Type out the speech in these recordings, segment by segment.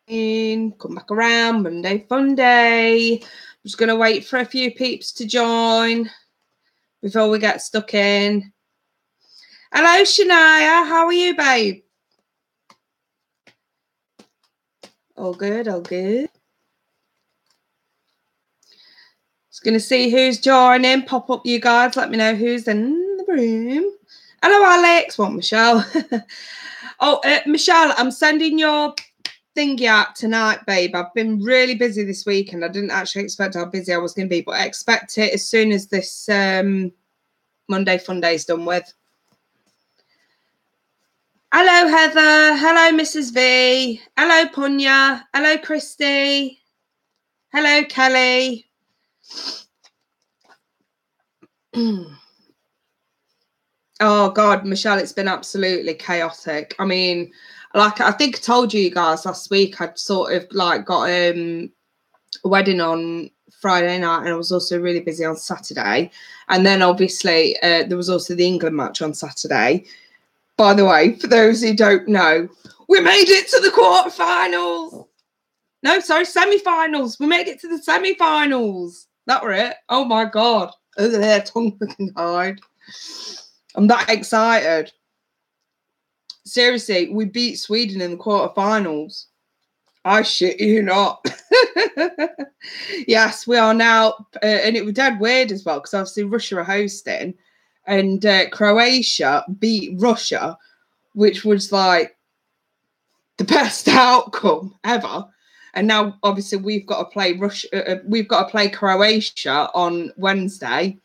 Come back around. Monday fun day. I'm just going to wait for a few peeps to join before we get stuck in. Hello, Shania. How are you, babe? All good, all good. Just going to see who's joining. Pop up, you guys. Let me know who's in the room. Hello, Alex. What, Michelle? Michelle, I'm sending your thingy out tonight, babe. I've been really busy this week and I didn't actually expect how busy I was going to be, but I expect it as soon as this Monday fun day is done with. Hello, Heather. Hello, Mrs. V. Hello, Punya. Hello, Christy. Hello, Kelly. Oh, God, Michelle, it's been absolutely chaotic. I mean, like I think I told you guys last week, I'd sort of like got a wedding on Friday night and I was also really busy on Saturday. And then obviously there was also the England match on Saturday. By the way, for those who don't know, we made it to the quarterfinals. No, sorry, semi-finals. We made it to the semi-finals. That were it. Oh, my God. Their tongue can hide. I'm that excited. Seriously, we beat Sweden in the quarterfinals. I shit you not. Yes, we are now. And it was dead weird as well, because obviously Russia are hosting. And Croatia beat Russia, which was like the best outcome ever. And now, obviously, we've got to play Russia. We've got to play Croatia on Wednesday,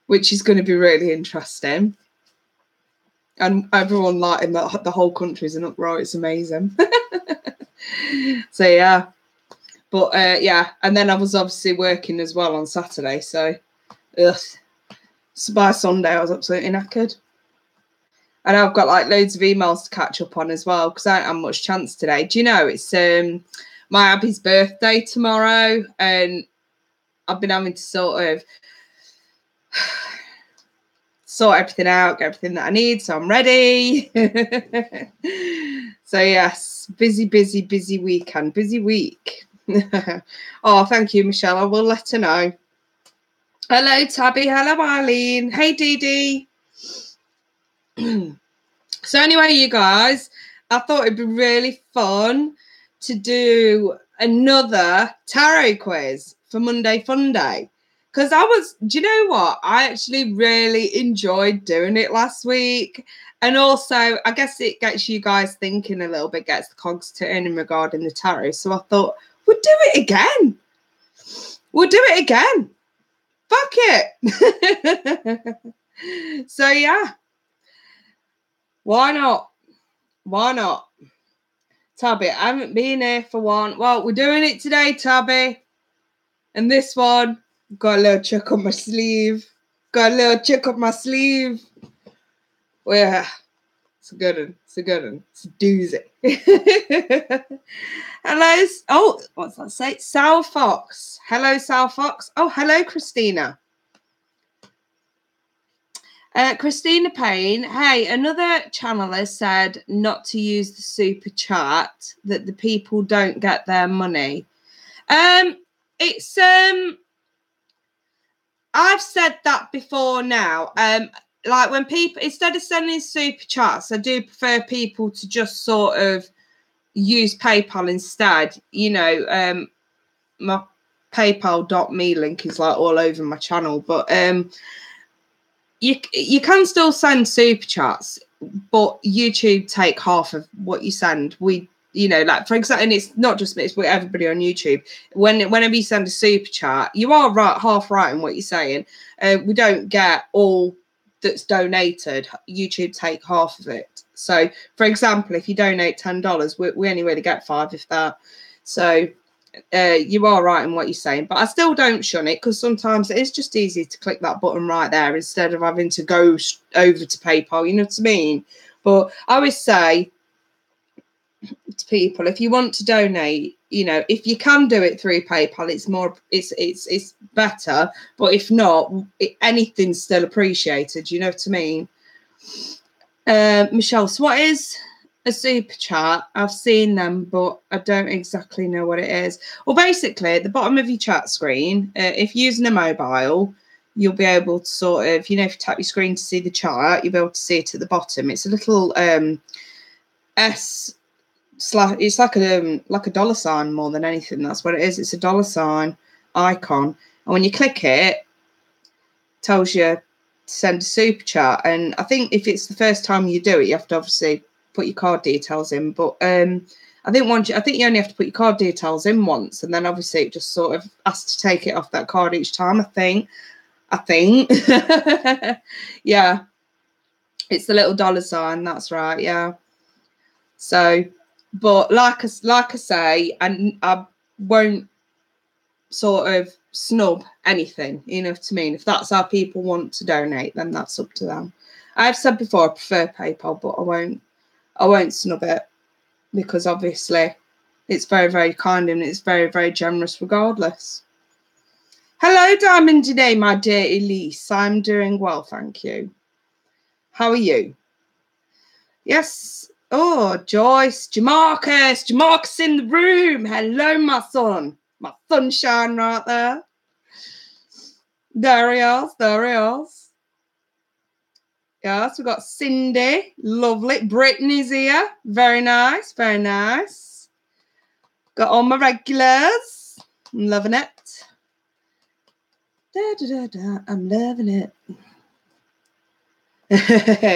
which is going to be really interesting. And everyone like in the whole country's in uproar. It's amazing. So yeah, but yeah, and then I was obviously working as well on Saturday. So, so by Sunday I was absolutely knackered. And I've got like loads of emails to catch up on as well because I don't have much chance today. Do you know it's my Abby's birthday tomorrow, and I've been having to sort of sort everything out, get everything that I need, so I'm ready. So yes, busy weekend, busy week. Oh, thank you, Michelle. I will let her know. Hello, Tabby. Hello, Eileen. Hey, Dee Dee. So anyway, you guys, I thought it'd be really fun to do another tarot quiz for Monday Fun Day. Because do you know what? I actually really enjoyed doing it last week. And also, I guess it gets you guys thinking a little bit, gets the cogs turning regarding the tarot. So I thought, we'll do it again. We'll do it again. Fuck it. So, yeah. Why not? Why not? Tabby, I haven't been here for one. Well, we're doing it today, Tabby. And this one, got a little trick up my sleeve. Got a little trick up my sleeve. Well, yeah, it's a good one. It's a good one. It's a doozy. Hello. Oh, what's that say? Sal Fox. Hello, Sal Fox. Oh, hello, Christina. Christina Payne. Hey, another channel has said not to use the super chat, that the people don't get their money. It's I've said that before now. Like when people, instead of sending super chats, I do prefer people to just sort of use PayPal instead. You know, my PayPal.me link is like all over my channel, but you can still send super chats, but YouTube take half of what you send. You know, like for example, and it's not just me, it's everybody on YouTube. Whenever you send a super chat, you are half right in what you're saying. We don't get all that's donated. YouTube take half of it. So, for example, if you donate $10, we only really get 5 if that. So, you are right in what you're saying, but I still don't shun it because sometimes it's just easy to click that button right there instead of having to go over to PayPal. You know what I mean? But I always say to people, if you want to donate, you know, if you can do it through PayPal, it's better. But if not, anything's still appreciated. You know what I mean? Michelle, so what is a super chat. I've seen them, but I don't exactly know what it is. Well, basically, at the bottom of your chat screen, if you're using a mobile, you'll be able to sort of, you know, if you tap your screen to see the chart, you'll be able to see it at the bottom. It's a little S slash. It's like a dollar sign more than anything. That's what it is. It's a dollar sign icon, and when you click it, it tells you to send a super chat. And I think if it's the first time you do it, you have to obviously put your card details in. But I think you only have to put your card details in once, and then obviously it just sort of has to take it off that card each time. I think. Yeah, it's the little dollar sign. That's right. Yeah. So, but like I say, and I won't sort of snub anything, you know what I mean? If that's how people want to donate, then that's up to them. I've said before I prefer PayPal, but I won't snub it, because obviously it's very, very kind and it's very, very generous regardless. Hello, Diamond today, my dear Elise. I'm doing well, thank you. How are you? Yes. Oh, Joyce, Jamarcus in the room. Hello, my son. My sunshine right there. There he is. Yes, we've got Cindy. Lovely. Brittany's here. Very nice. Very nice. Got all my regulars. I'm loving it. I'm loving it.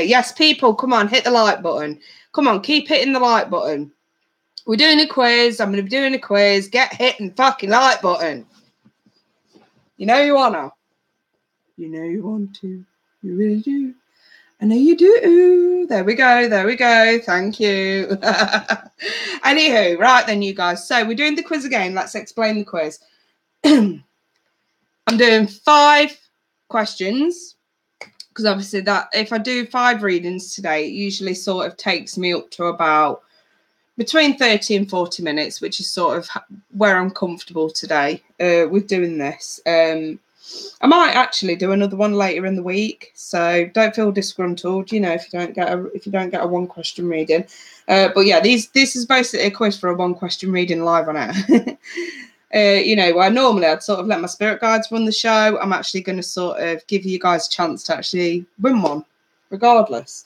Yes, people, come on, hit the like button. Come on, keep hitting the like button. We're doing a quiz. I'm going to be doing a quiz. Get hitting fucking like button. You know you wanna. You know you want to. You really do. I know you do. There we go. There we go. Thank you. Anywho, right then, you guys. So we're doing the quiz again. Let's explain the quiz. I'm doing 5 questions, because obviously that if I do 5 readings today, it usually sort of takes me up to about between 30 and 40 minutes, which is sort of where I'm comfortable today with doing this. I might actually do another one later in the week, so don't feel disgruntled, you know, if you don't get a 1 question reading. But yeah, this is basically a quiz for a 1 question reading live on air. You know, where normally I'd sort of let my spirit guides run the show. I'm actually going to sort of give you guys a chance to actually win one, regardless.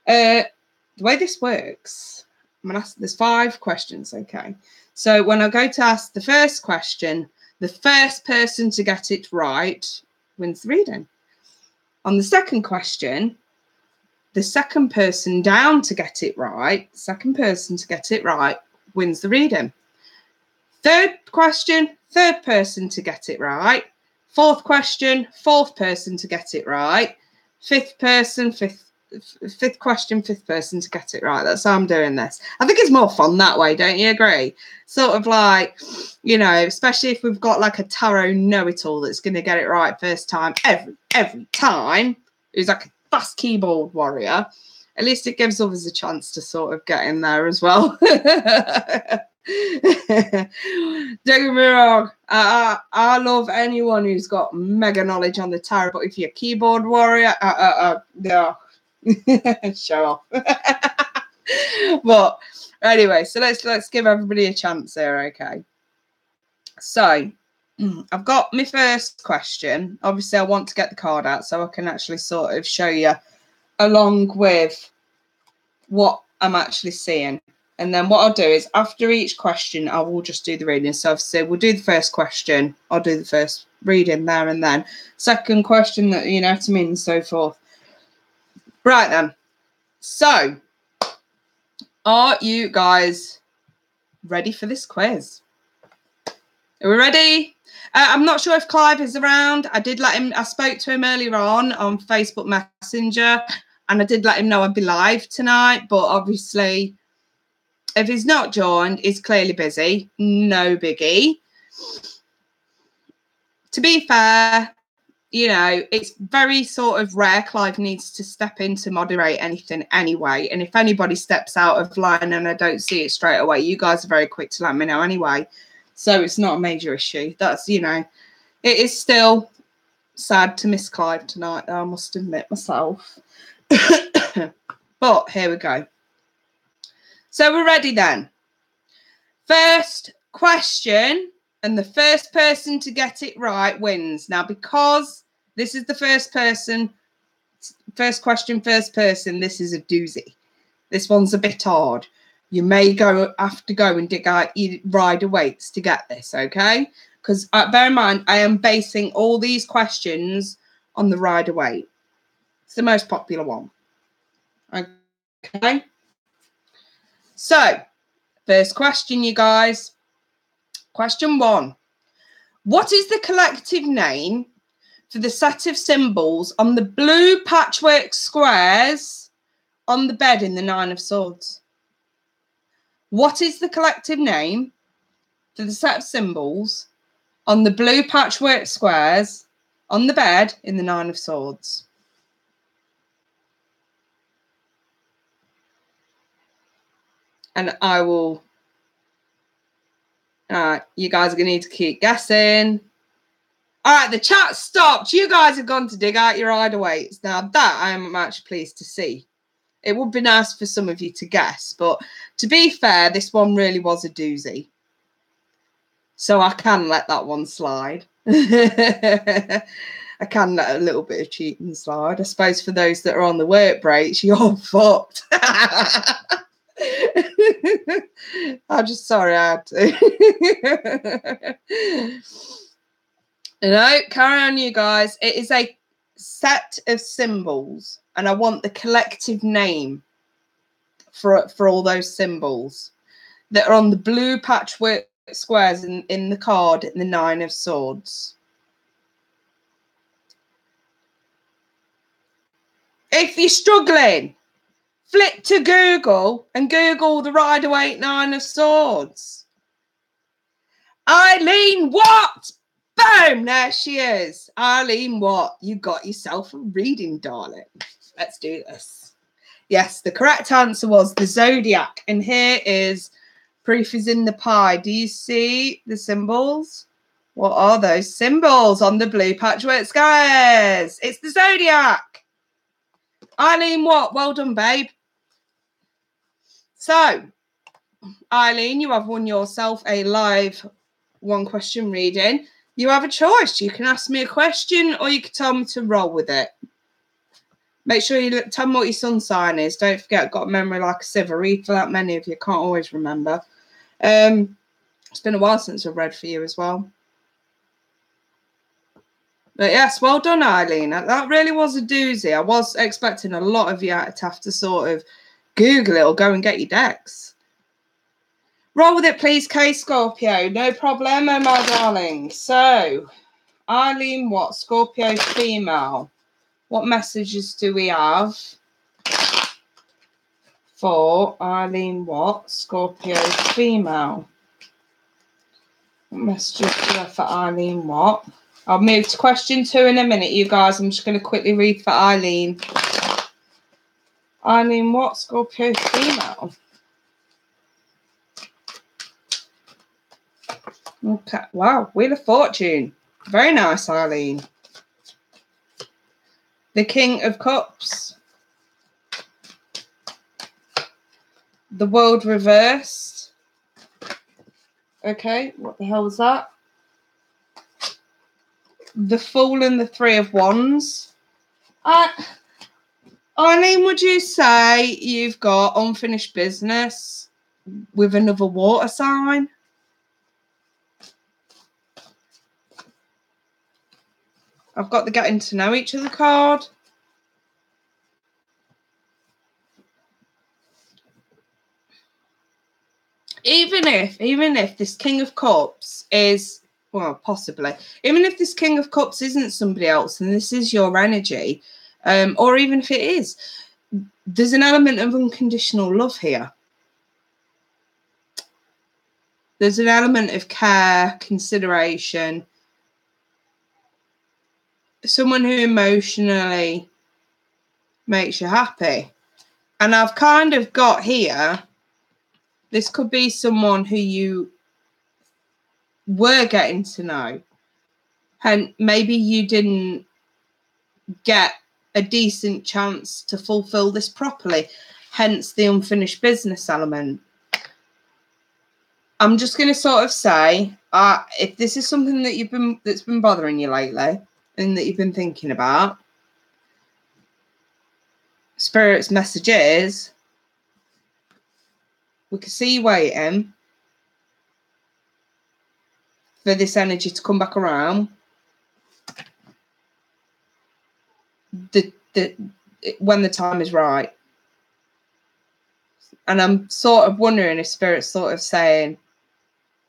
The way this works, I'm going to ask, there's 5 questions, okay? So when I go to ask the first question, the first person to get it right wins the reading. On the second question, the second person down to get it right, wins the reading. Third question, third person to get it right. Fourth question, fourth person to get it right. Fifth question, fifth person to get it right. That's how I'm doing this. I think it's more fun that way, don't you agree? Sort of like, you know, especially if we've got like a tarot know-it-all that's going to get it right first time every time, who's like a fast keyboard warrior. At least it gives others a chance to sort of get in there as well. Don't get me wrong, I love anyone who's got mega knowledge on the tarot, but if you're a keyboard warrior, no. Show off. But anyway, so let's give everybody a chance here, okay? So I've got my first question. Obviously, I want to get the card out so I can actually sort of show you along with what I'm actually seeing. And then what I'll do is after each question, I will just do the reading. So obviously we'll do the first question. I'll do the first reading there and then. Second question, that you know what I mean, and so forth. Right then. So are you guys ready for this quiz? Are we ready? I'm not sure if Clive is around. I spoke to him earlier on Facebook Messenger, and I did let him know I'd be live tonight, but obviously if he's not joined, he's clearly busy. No biggie. To be fair, you know, it's very sort of rare Clive needs to step in to moderate anything anyway. And if anybody steps out of line and I don't see it straight away, you guys are very quick to let me know anyway. So it's not a major issue. That's, you know, it is still sad to miss Clive tonight, though, I must admit myself. But here we go. So we're ready then. First question, and the first person to get it right wins. Now, because this is the first question, first person, this is a doozy. This one's a bit hard. You may have to go and dig out your rider weights to get this, okay? Because bear in mind, I am basing all these questions on the rider weight. It's the most popular one. Okay? So, first question, you guys. Question 1. What is the collective name for the set of symbols on the blue patchwork squares on the bed in the Nine of Swords? What is the collective name for the set of symbols on the blue patchwork squares on the bed in the Nine of Swords? And I will... you guys are going to need to keep guessing. All right, the chat stopped. You guys have gone to dig out your rider weights. Now, that I am actually pleased to see. It would be nice for some of you to guess, but to be fair, this one really was a doozy. So I can let that one slide. I can let a little bit of cheating slide. I suppose for those that are on the work breaks, you're fucked. I'm just sorry I had to. No, carry on, you guys. It is a set of symbols, and I want the collective name for all those symbols that are on the blue patchwork squares in the card in the Nine of Swords. If you're struggling, flip to Google and Google the Rider-Waite Nine of Swords. Eileen Watt! Boom! There she is. Eileen Watt, you got yourself a reading, darling. Let's do this. Yes, the correct answer was the Zodiac. And here is, proof is in the pie. Do you see the symbols? What are those symbols on the blue patchwork squares? It's the Zodiac. Eileen Watt, well done, babe. So, Eileen, you have won yourself a live one question reading. You have a choice. You can ask me a question or you can tell me to roll with it. Make sure you tell me what your sun sign is. Don't forget, I've got a memory like a sieve. I read for that many of you. Can't always remember. It's been a while since I've read for you as well. But yes, well done, Eileen. That really was a doozy. I was expecting a lot of you to have to sort of Google it or go and get your decks. Roll with it, please, K Scorpio. No problemo, my darling. So, Eileen Watt, Scorpio female. What messages do we have for Eileen Watt, Scorpio female? What messages do we have for Eileen Watt? I'll move to question 2 in a minute, you guys. I'm just going to quickly read for Eileen. Eileen Watt, Scorpio female. Okay. Wow. Wheel of Fortune. Very nice, Eileen. The King of Cups. The World reversed. Okay. What the hell was that? The Fool and the Three of Wands. Eileen, would you say you've got unfinished business with another water sign? I've got the getting to know each other card. Even if this King of Cups is, well, possibly, even if this King of Cups isn't somebody else and this is your energy, or even if it is, there's an element of unconditional love here. There's an element of care, consideration. Someone who emotionally makes you happy. And I've kind of got here, this could be someone who you were getting to know. And maybe you didn't get a decent chance to fulfill this properly. hence the unfinished business element. I'm just going to sort of say, if this is something that that's been bothering you lately and that you've been thinking about, Spirit's message is, we can see you waiting for this energy to come back around. When the time is right. And I'm sort of wondering if Spirit's sort of saying,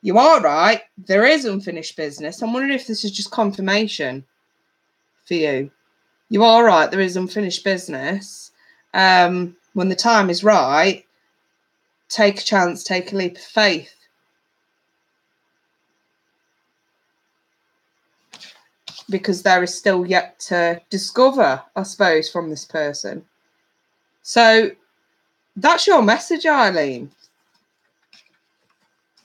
you are right, there is unfinished business. I'm wondering if this is just confirmation for you. You are right, there is unfinished business. When the time is right, take a chance, take a leap of faith. Because there is still yet to discover, I suppose, from this person. So that's your message, Eileen.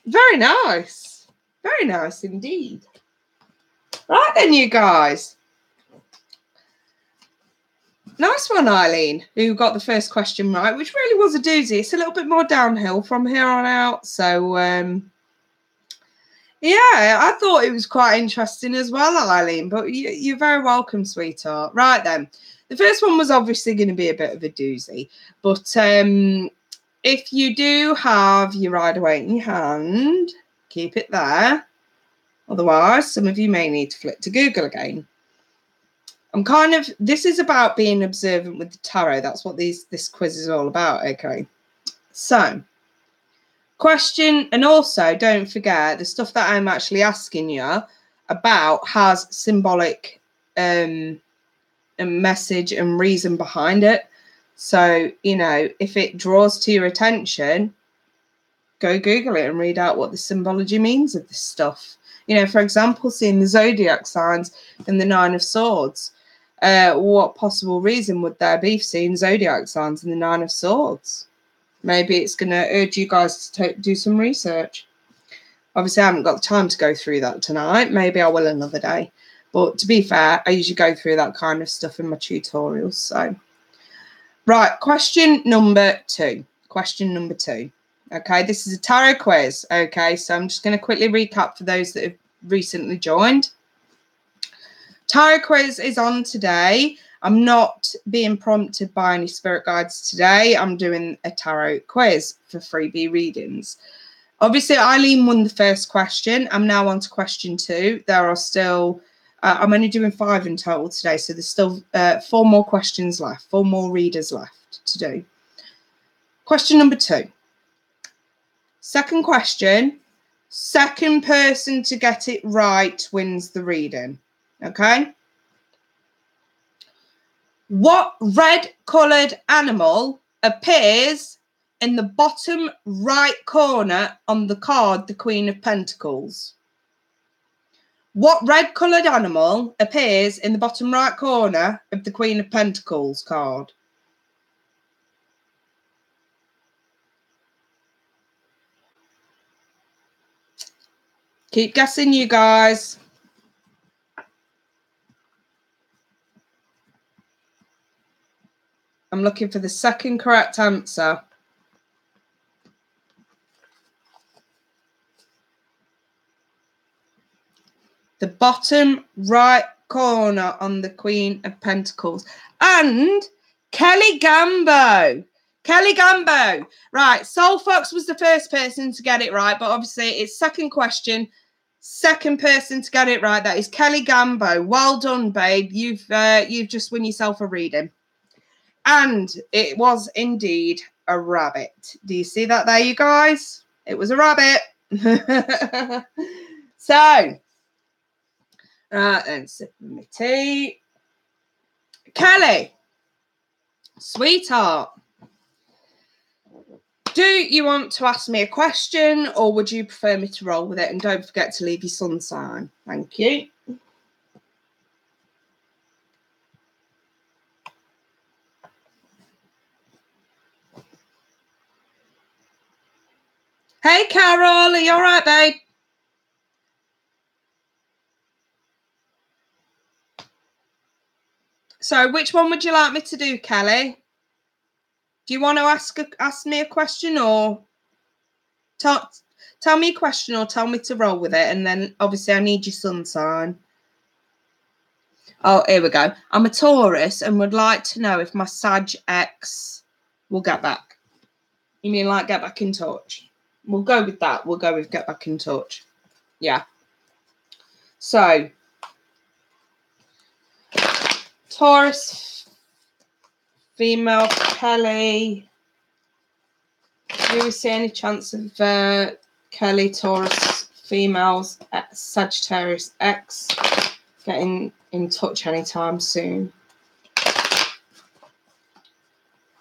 Very nice. Very nice indeed. Right then, you guys. Nice one, Eileen, who got the first question right, which really was a doozy. It's a little bit more downhill from here on out. So, yeah, I thought it was quite interesting as well, Eileen, but you're very welcome, sweetheart. Right then. The first one was obviously going to be a bit of a doozy, but if you do have your Rider-Waite in your hand, keep it there. Otherwise, some of you may need to flick to Google again. This is about being observant with the tarot. That's what this quiz is all about, okay? So, question, and also don't forget the stuff that I'm actually asking you about has symbolic and message and reason behind it. So, if it draws to your attention, go Google it and read out what the symbology means of this stuff. For example, seeing the zodiac signs and the Nine of Swords. What possible reason would there be for seeing zodiac signs and the Nine of Swords? Maybe it's going to urge you guys to do some research. Obviously, I haven't got the time to go through that tonight. Maybe I will another day. But to be fair, I usually go through that kind of stuff in my tutorials. So, right, question number two. Okay, this is a tarot quiz. Okay, so I'm just going to quickly recap for those that have recently joined. Tarot quiz is on today. I'm not being prompted by any spirit guides today. I'm doing a tarot quiz for freebie readings. Obviously, Eileen won the first question. I'm now on to question two. There are still, I'm only doing 5 in total today, so there's still 4 more questions left, 4 more readers left to do. Question number 2. Second question, second person to get it right wins the reading. Okay? What red-coloured animal appears in the bottom right corner on the card, the Queen of Pentacles? What red-coloured animal appears in the bottom right corner of the Queen of Pentacles card? Keep guessing, you guys. I'm looking for the second correct answer. The bottom right corner on the Queen of Pentacles. And Kelly Gambo. Kelly Gambo. Right, Soul Fox was the first person to get it right, but obviously it's second question. Second person to get it right. That is Kelly Gambo. Well done, babe. You've just won yourself a reading. And it was indeed a rabbit. Do you see that there, you guys? It was a rabbit. So, and sip my tea. Kelly, sweetheart, do you want to ask me a question or would you prefer me to roll with it? And don't forget to leave your sun sign. Thank you. Hey, Carol, are you all right, babe? So which one would you like me to do, Kelly? Do you want to ask me a question, or tell me a question, or tell me to roll with it? And then obviously I need your sun sign. Oh, here we go. I'm a Taurus and would like to know if my Sag ex will get back. You mean like get back in touch? We'll go with that. We'll go with get back in touch. Yeah. So, Taurus, female, Kelly. Do we see any chance of Kelly, Taurus, females, Sagittarius X getting in touch anytime soon?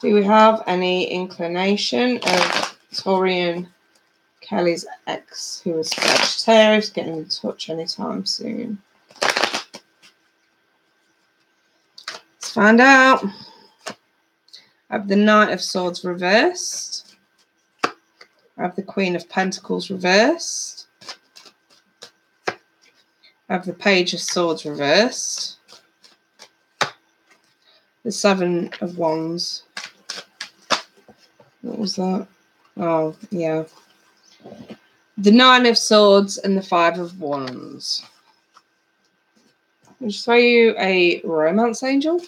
Do we have any inclination of Taurian Kelly's ex, who was Sagittarius, getting in touch anytime soon? Let's find out. I have the Knight of Swords reversed. I have the Queen of Pentacles reversed. I have the Page of Swords reversed. The Seven of Wands. What was that? Oh, yeah. The Nine of Swords and the Five of Wands. I'll just throw you a romance angel.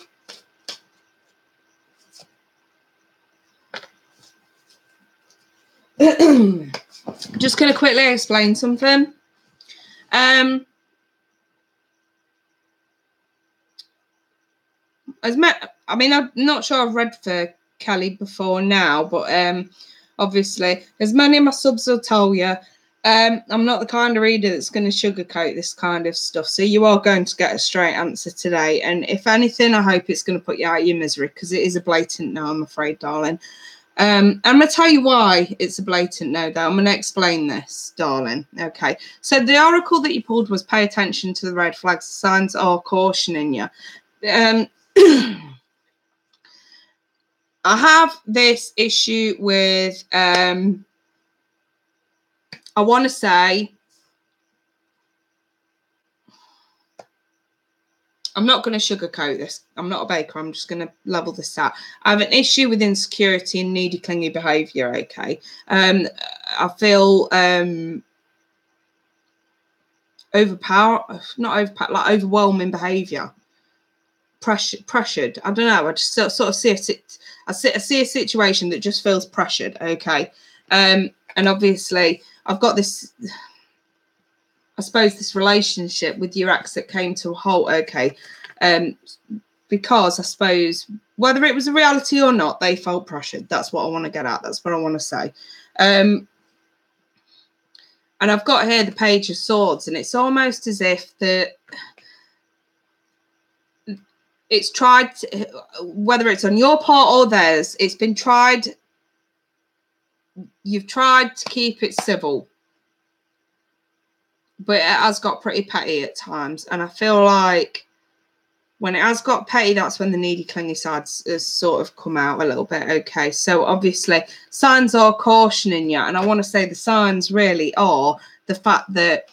Just going to quickly explain something. I'm not sure I've read for Kelly before now, but obviously, as many of my subs will tell you, I'm not the kind of reader that's going to sugarcoat this kind of stuff. So you are going to get a straight answer today. And if anything, I hope it's going to put you out of your misery, because it is a blatant no, I'm afraid, darling. I'm going to tell you why it's a blatant no, though. I'm going to explain this, darling. Okay. So the oracle that you pulled was pay attention to the red flags. Signs are cautioning you. I have this issue with, I want to say, I'm not going to sugarcoat this. I'm not a baker. I'm just going to level this out. I have an issue with insecurity and needy, clingy behaviour, okay? I feel overwhelming behaviour. Pressured. I don't know. I just sort of see I see a situation that just feels pressured, okay? And obviously, I've got this, I suppose, this relationship with your ex that came to a halt, okay? Because I suppose, whether it was a reality or not, they felt pressured. That's what I want to get at. That's what I want to say. And I've got here the Page of Swords, and it's almost as if it's tried, whether it's on your part or theirs, it's been tried. You've tried to keep it civil, but it has got pretty petty at times. And I feel like when it has got petty, that's when the needy, clingy side has sort of come out a little bit. Okay, so obviously signs are cautioning you. And I want to say the signs really are the fact that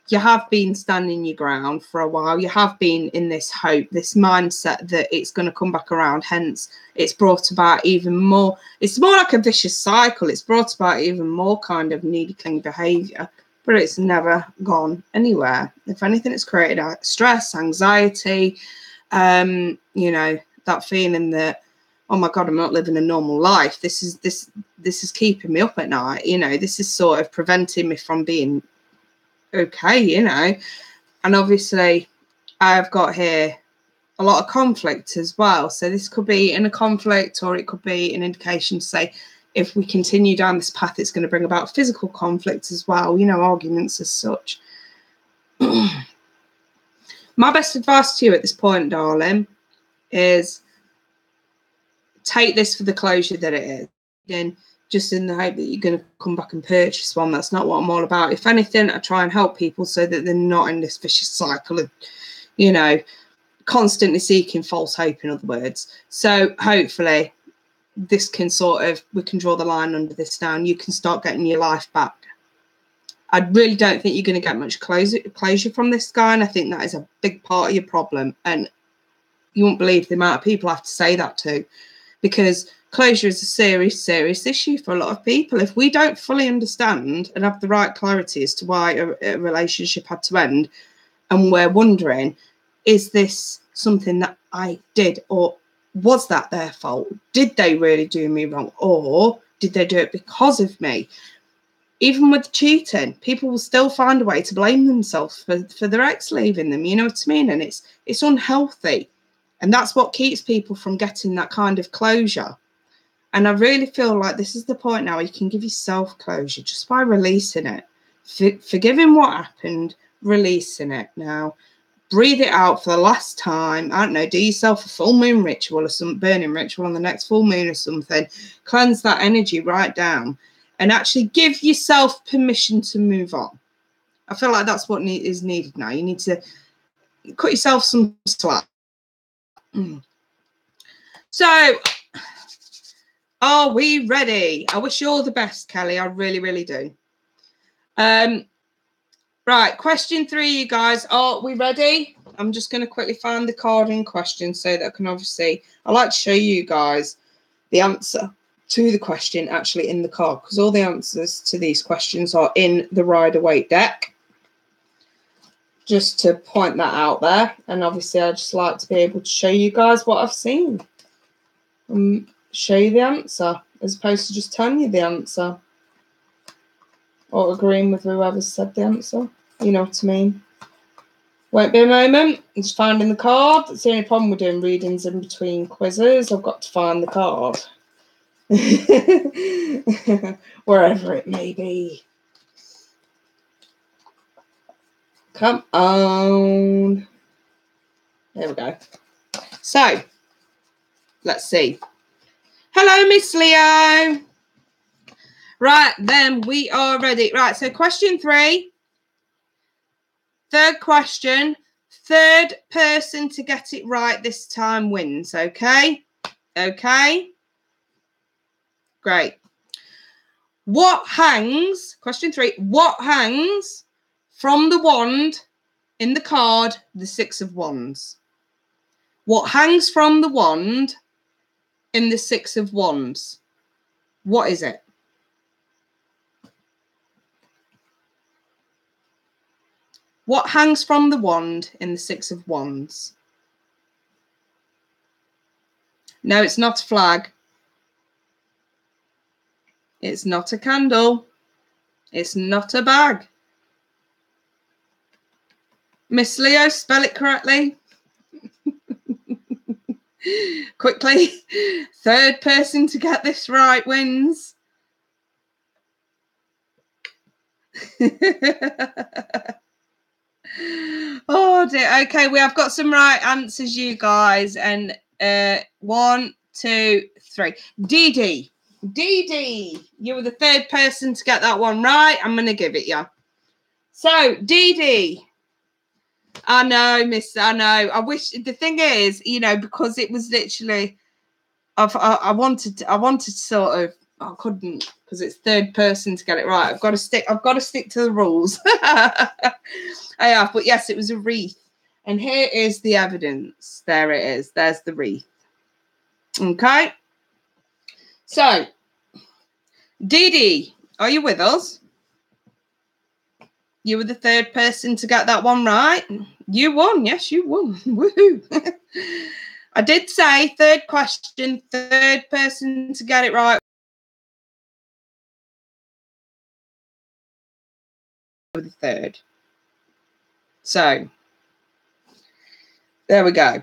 you have been standing your ground for a while. You have been in this hope, this mindset that it's going to come back around. Hence, it's brought about even more. It's more like a vicious cycle. It's brought about even more kind of needy, clingy behaviour, but it's never gone anywhere. If anything, it's created stress, anxiety, you know, that feeling that, oh my God, I'm not living a normal life. This is keeping me up at night. You know, this is sort of preventing me from being okay, you know. And obviously I've got here a lot of conflict as well. So this could be in a conflict, or it could be an indication to say, if we continue down this path, it's going to bring about physical conflict as well, you know, arguments as such. My best advice to you at this point, darling, is take this for the closure that it is. Then, just in the hope that you're going to come back and purchase one. That's not what I'm all about. If anything, I try and help people so that they're not in this vicious cycle of, you know, constantly seeking false hope, in other words. So hopefully this can we can draw the line under this now, and you can start getting your life back. I really don't think you're going to get much closure from this guy, and I think that is a big part of your problem. And you won't believe the amount of people I have to say that to, because closure is a serious, serious issue for a lot of people. If we don't fully understand and have the right clarity as to why a relationship had to end, and we're wondering, is this something that I did, or was that their fault? Did they really do me wrong, or did they do it because of me? Even with cheating, people will still find a way to blame themselves for their ex leaving them. You know what I mean? And it's unhealthy. And that's what keeps people from getting that kind of closure. And I really feel like this is the point now where you can give yourself closure just by releasing it. Forgiving what happened, releasing it now. Breathe it out for the last time. I don't know, do yourself a full moon ritual or some burning ritual on the next full moon or something. Cleanse that energy right down. And actually give yourself permission to move on. I feel like that's what is needed now. You need to cut yourself some slack. So, are we ready? I wish you all the best, Kelly. I really, really do. Right, question 3, you guys. Are we ready? I'm just going to quickly find the card in question so that I can obviously... I like to show you guys the answer to the question actually in the card, because all the answers to these questions are in the Rider-Waite deck. Just to point that out there. And obviously I just like to be able to show you guys what I've seen. Show you the answer as opposed to just telling you the answer or agreeing with whoever said the answer. You know what I mean? Won't be a moment. I'm just finding the card. That's the only problem with doing readings in between quizzes. I've got to find the card. Wherever it may be. Come on. There we go. So, let's see. Hello, Miss Leo. Right, then we are ready. Right, so question 3. Third question. Third person to get it right this time wins, okay? Okay? Great. What hangs, question 3, what hangs from the wand in the card, the 6 of Wands? What hangs from the wand in the 6 of Wands? What is it? What hangs from the wand in the 6 of Wands? No, it's not a flag. It's not a candle. It's not a bag. Miss Leo, spell it correctly. Quickly. Third person to get this right wins. Oh dear. Okay, we have got some right answers, you guys. And 1, 2, 3. Dee Dee. Dee Dee. You were the third person to get that one right. I'm going to give it you. So, Dee Dee. I know, miss. I know. I wish... The thing is, you know, because it was literally... I wanted to sort of... I couldn't, because it's third person to get it right. I've got to stick to the rules. I have, but yes, it was a wreath. And here is the evidence. There it is. There's the wreath. Okay. So, Dee Dee, are you with us? You were the third person to get that one right. You won. Yes, you won. Woohoo. I did say third question, third person to get it right. The third. So, there we go.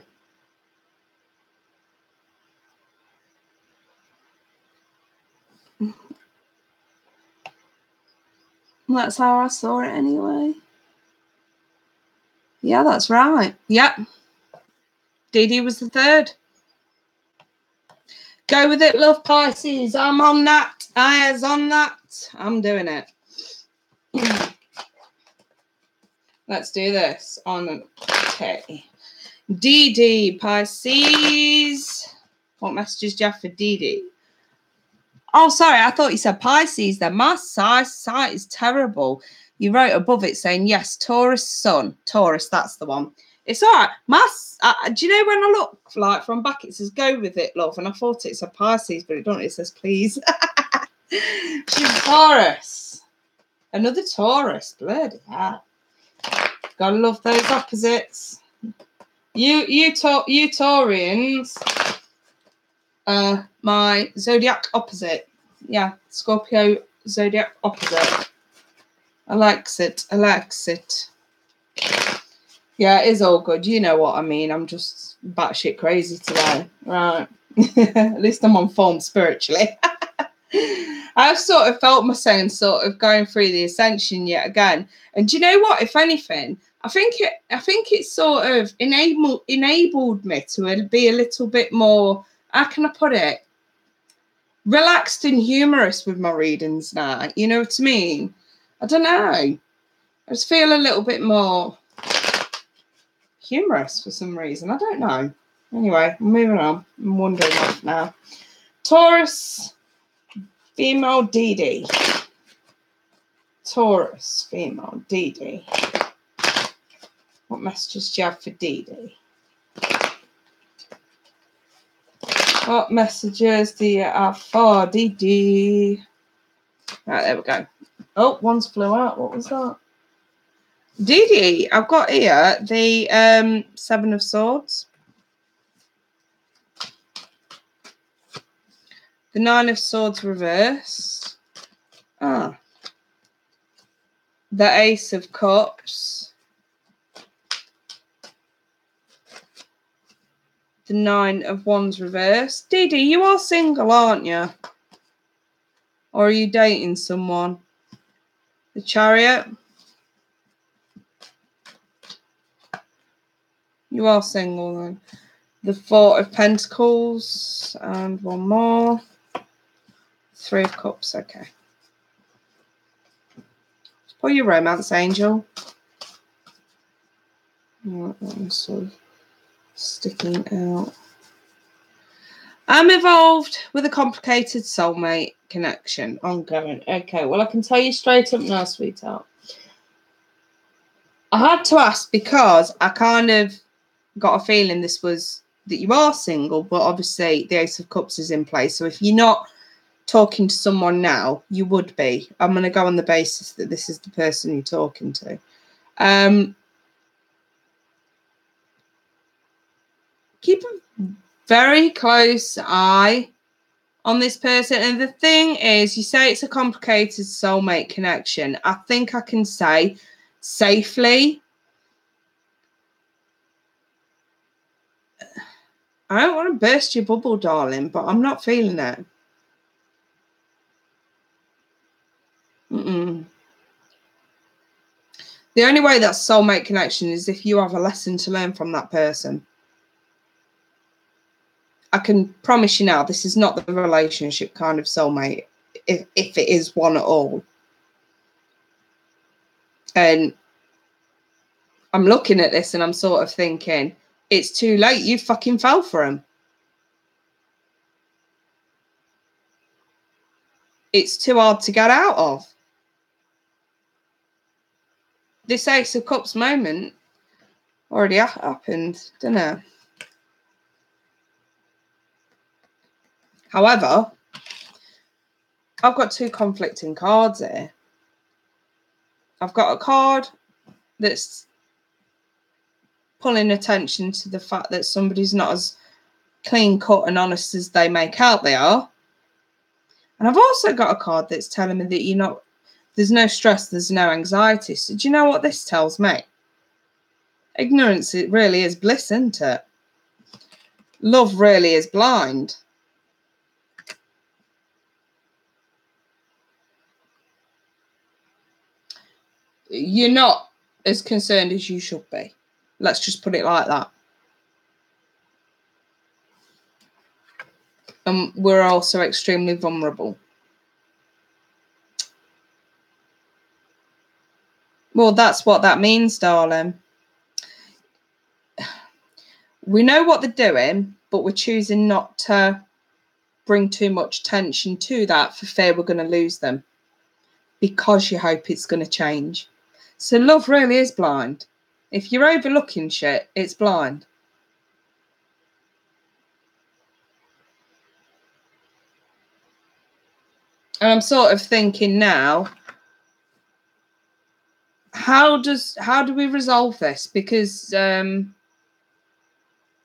That's how I saw it anyway. Yeah, that's right. Yep. Dee Dee was the third. Go with it, love, Pisces. I'm on that. Eyes on that. I'm doing it. Let's do this. Okay. Dee Dee, Pisces. What messages do you have for Dee Dee? Oh, sorry. I thought you said Pisces then. My sight is terrible. You wrote above it saying, yes, Taurus sun. Taurus, that's the one. It's all right. Do you know when I look like from back, it says go with it, love, and I thought it's a Pisces, but it don't. It says please. She's Taurus. Another Taurus. Bloody hell. Gotta love those opposites. You Taurians are my zodiac opposite. Yeah, Scorpio zodiac opposite. I likes it. Yeah, it is all good. You know what I mean. I'm just batshit crazy today. Right. At least I'm on form spiritually. I've sort of felt myself sort of going through the ascension yet again. And do you know what? If anything, I think it sort of enabled me to be a little bit more, how can I put it? Relaxed and humorous with my readings now. You know what I mean? I don't know. I just feel a little bit more humorous for some reason. I don't know. Anyway, moving on. I'm wandering off now. Taurus, female DD. Taurus, female DD. What messages do you have for DD? What messages do you have for DD? Right, there we go. Oh, one's flew out. What was that? DD, I've got here the Seven of Swords. The Nine of Swords reversed. The Ace of Cups. The Nine of Wands reversed. Didi, you are single, aren't you? Or are you dating someone? The Chariot. You are single then. The Four of Pentacles. And one more. Three of Cups, okay. Pull your romance angel. Right, that one's sort of sticking out. I'm involved with a complicated soulmate connection ongoing. Okay, well, I can tell you straight up now, sweetheart. I had to ask because I kind of got a feeling this was that you are single, but obviously the Ace of Cups is in place. So if you're not talking to someone now, you would be. I'm going to go on the basis that this is the person you're talking to. Keep a very close eye on this person. And the thing is, you say it's a complicated soulmate connection. I think I can say safely, I don't want to burst your bubble, darling, but I'm not feeling it. The only way that's soulmate connection is if you have a lesson to learn from that person. I can promise you now, this is not the relationship kind of soulmate, if it is one at all. And I'm looking at this and I'm sort of thinking, it's too late. You fucking fell for him. It's too hard to get out of. This Ace of Cups moment already happened, didn't it? However, I've got two conflicting cards here. I've got a card that's pulling attention to the fact that somebody's not as clean cut and honest as they make out they are. And I've also got a card that's telling me that there's no stress, there's no anxiety. So do you know what this tells me? Ignorance, it really is bliss, isn't it? Love really is blind. You're not as concerned as you should be. Let's just put it like that. And we're also extremely vulnerable. Well, that's what that means, darling. We know what they're doing, but we're choosing not to bring too much attention to that for fear we're going to lose them, because you hope it's going to change. So love really is blind. If you're overlooking shit, it's blind. And I'm sort of thinking now, how do we resolve this? Because they're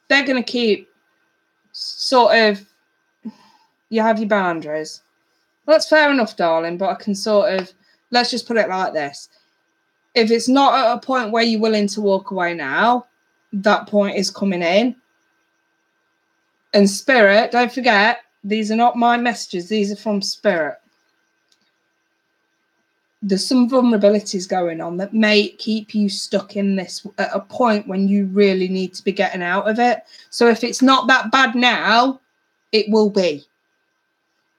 going to keep sort of, you have your boundaries. Well, that's fair enough, darling, but I can sort of, let's just put it like this. If it's not at a point where you're willing to walk away now, that point is coming in. And Spirit, don't forget, these are not my messages. These are from Spirit. There's some vulnerabilities going on that may keep you stuck in this at a point when you really need to be getting out of it. So if it's not that bad now, it will be.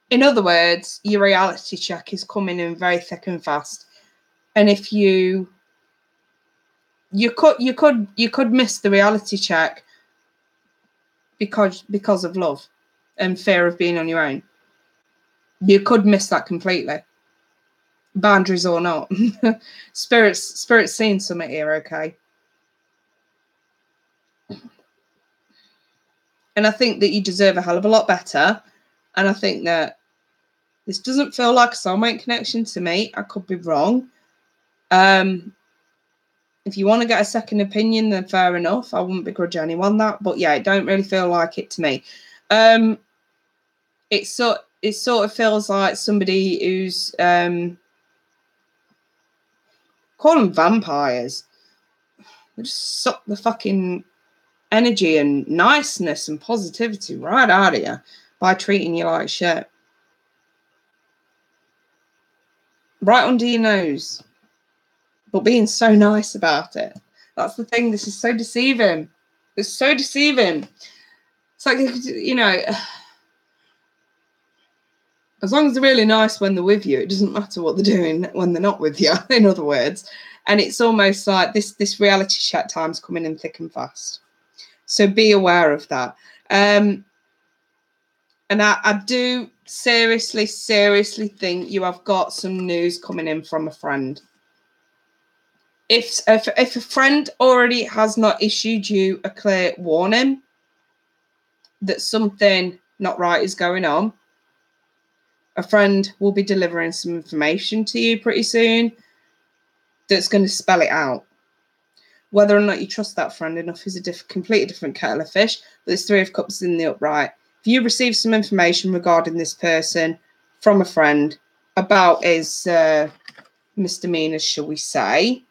In other words, your reality check is coming in very thick and fast. And if you could miss the reality check because of love and fear of being on your own. You could miss that completely. Boundaries or not. Spirit's seeing something here, okay? And I think that you deserve a hell of a lot better. And I think that this doesn't feel like a soulmate connection to me. I could be wrong. If you want to get a second opinion, then fair enough. I wouldn't begrudge anyone that. But yeah, it don't really feel like it to me. It sort of feels like somebody who's call them vampires. They just suck the fucking energy and niceness and positivity right out of you by treating you like shit. Right under your nose. But being so nice about it. That's the thing. This is so deceiving. It's so deceiving. It's like, you know, as long as they're really nice when they're with you, it doesn't matter what they're doing when they're not with you, in other words. And it's almost like this reality chat time's coming in thick and fast. So be aware of that. And I do seriously think you have got some news coming in from a friend. If a friend already has not issued you a clear warning that something not right is going on, a friend will be delivering some information to you pretty soon that's going to spell it out. Whether or not you trust that friend enough is a completely different kettle of fish. But there's 3 of Cups in the upright. If you receive some information regarding this person from a friend about his misdemeanors, shall we say,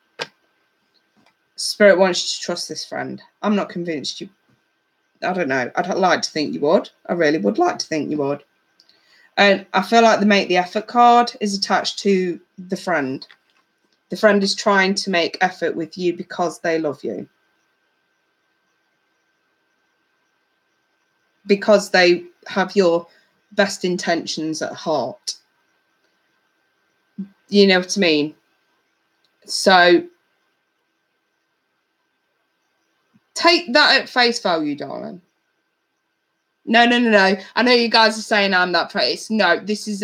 Spirit wants you to trust this friend. I'm not convinced you. I don't know. I'd like to think you would. I really would like to think you would. And I feel like the make the effort card is attached to the friend. The friend is trying to make effort with you because they love you. Because they have your best intentions at heart. You know what I mean? So take that at face value, darling. No. I know you guys are saying I'm that face. No, this is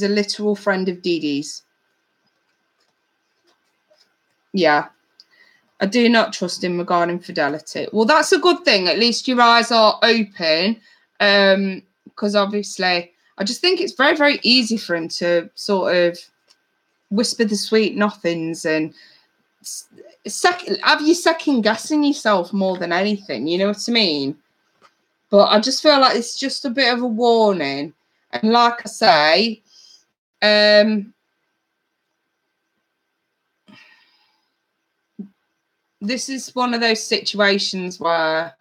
a literal friend of Dee Dee's. Yeah. I do not trust him regarding fidelity. Well, that's a good thing. At least your eyes are open. Because obviously, I just think it's very, very easy for him to sort of whisper the sweet nothings and have you second guessing yourself more than anything. You know what I mean? But I just feel like it's just a bit of a warning. And like I say, this is one of those situations where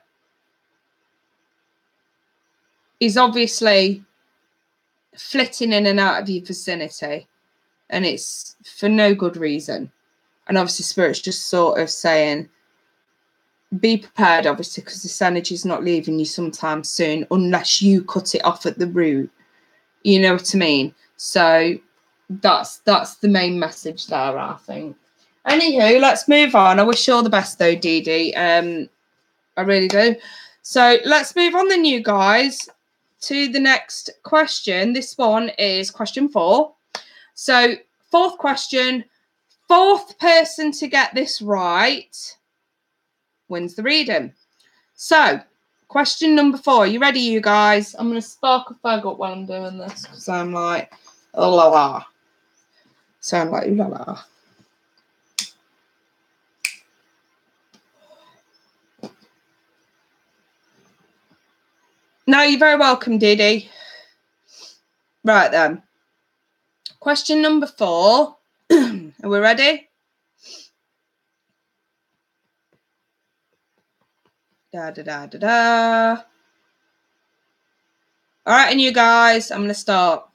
he's obviously flitting in and out of your vicinity, and it's for no good reason. And obviously Spirit's just sort of saying, be prepared, obviously, because this energy is not leaving you sometime soon unless you cut it off at the root. You know what I mean? So that's the main message there, I think. Anywho, let's move on. I wish you all the best, though, Dee Dee. I really do. So let's move on then, you guys, to the next question. This one is question 4. So 4th question, 4th person to get this right wins the reading. So, question number 4. You ready, you guys? I'm going to spark a fag up while I'm doing this because I'm like, oh la la. Sound like ooh la la. No, you're very welcome, Didi. Right then. Question number 4. Are we ready? Da da da da da. All right, and you guys, I'm going to start.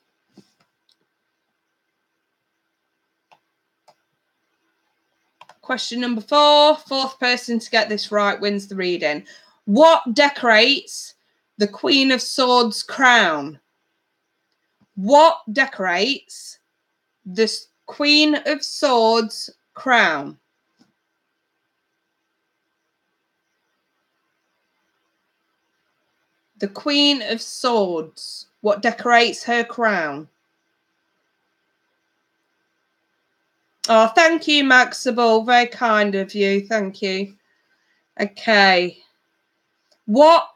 Question number 4. 4th person to get this right wins the reading. What decorates the Queen of Swords crown? What decorates the Queen of Swords crown? The Queen of Swords. What decorates her crown? Oh, thank you, Maxable. Very kind of you. Thank you. Okay. What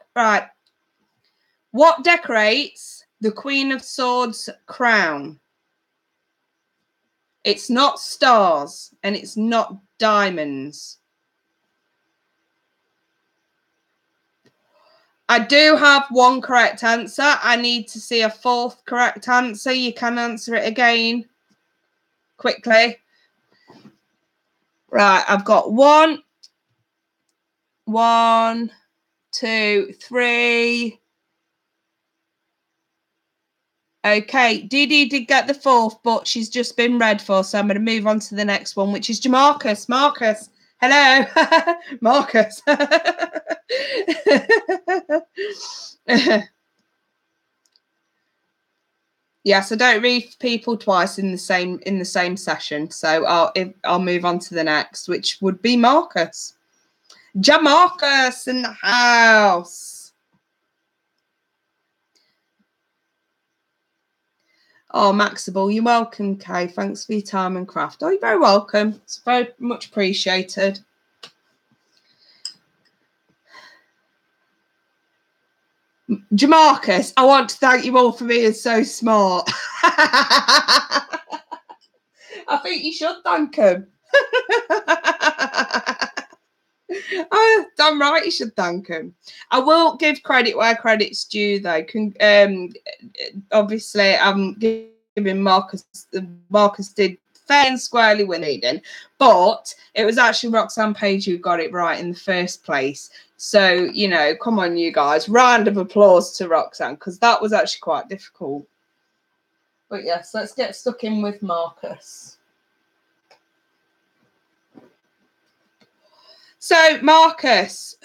decorates the Queen of Swords crown? It's not stars and it's not diamonds. I do have one correct answer. I need to see a 4th correct answer. You can answer it again quickly. Right, I've got 1, 2, 3. Okay, Didi did get the 4th, but she's just been read for, so I'm going to move on to the next one, which is Jamarcus. Marcus, hello. Marcus. Yes, I don't read people twice in the same session, so I'll move on to the next, which would be Marcus. Jamarcus in the house. Oh, Maxable, you're welcome, Kay. Thanks for your time and craft. Oh, you're very welcome. It's very much appreciated. Jamarcus, I want to thank you all for being so smart. I think you should thank him. Oh, damn right you should thank him. I will give credit where credit's due, though. Obviously, I'm giving Marcus did fair and squarely win reading, but it was actually Roxanne Page who got it right in the first place. So, you know, come on, you guys. Round of applause to Roxanne, because that was actually quite difficult. But yes, let's get stuck in with Marcus. So, Marcus.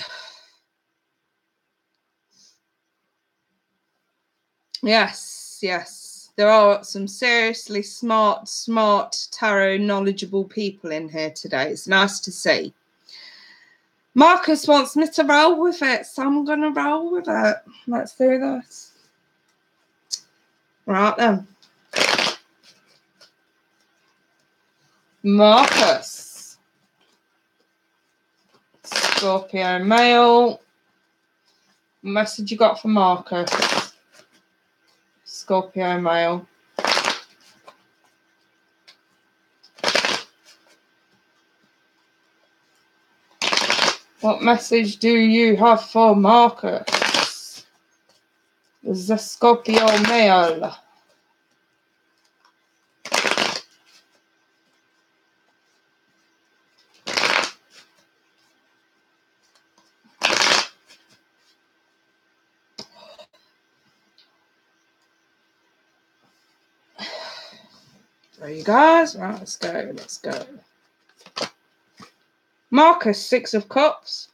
Yes. There are some seriously smart tarot knowledgeable people in here today. It's nice to see. Marcus wants me to roll with it, so I'm going to roll with it. Let's do this. Right then. Marcus. Scorpio male. Message you got for Marcus. Scorpio male. What message do you have for Marcus? The Scorpio male. There you guys. Right, let's go. Marcus, 6 of Cups.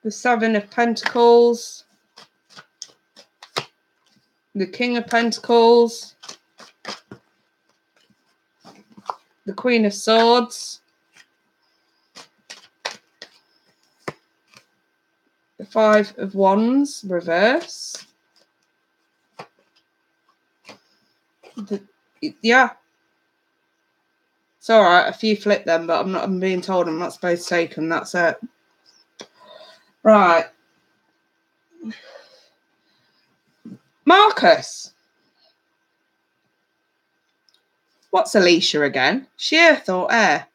The 7 of Pentacles. The King of Pentacles. The Queen of Swords. The 5 of Wands, reverse. It's all right. A few flip them, but I'm being told I'm not supposed to take them. That's it. Right. Marcus. What's Alicia again? She earth or air?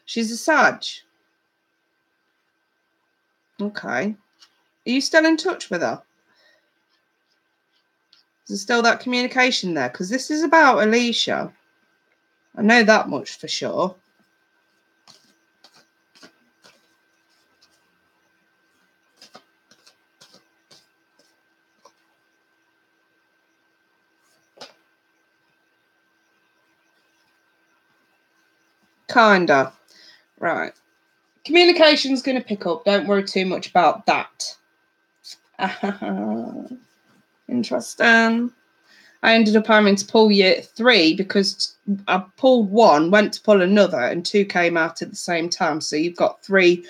She's a Sag. Okay. Are you still in touch with her? Is there still that communication there? Because this is about Alicia. I know that much for sure. Kinda. Right. Communication's going to pick up. Don't worry too much about that. Interesting. I ended up having to pull year 3 because I pulled 1, went to pull another, and 2 came out at the same time. So you've got 3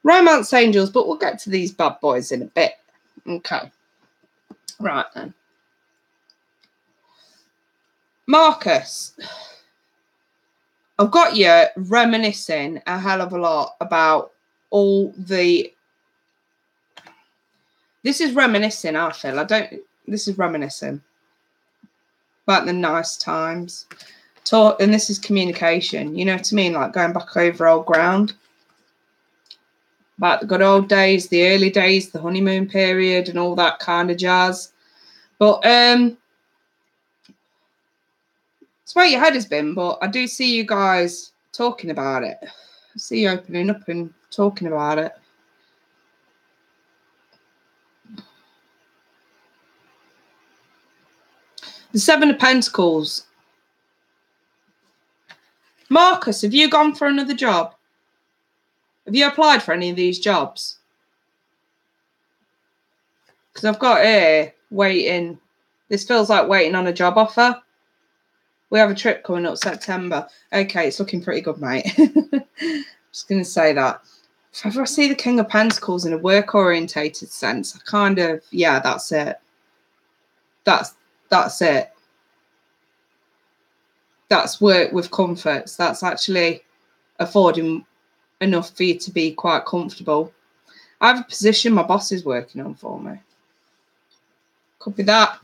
romance angels, but we'll get to these bad boys in a bit. Okay. Right then. Marcus. I've got you reminiscing a hell of a lot about all the... This is reminiscing, I feel. This is reminiscing about the nice times. And this is communication. You know what I mean? Like going back over old ground. About the good old days, the early days, the honeymoon period and all that kind of jazz. But it's where your head has been, but I do see you guys talking about it. I see you opening up and talking about it. The 7 of Pentacles. Marcus, have you gone for another job? Have you applied for any of these jobs? Because I've got here waiting. This feels like waiting on a job offer. We have a trip coming up September. Okay, it's looking pretty good, mate. Just going to say that. If ever I see the King of Pentacles in a work-orientated sense, I kind of, yeah, that's it. That's it. That's work with comforts. That's actually affording enough for you to be quite comfortable. I have a position my boss is working on for me. Could be that.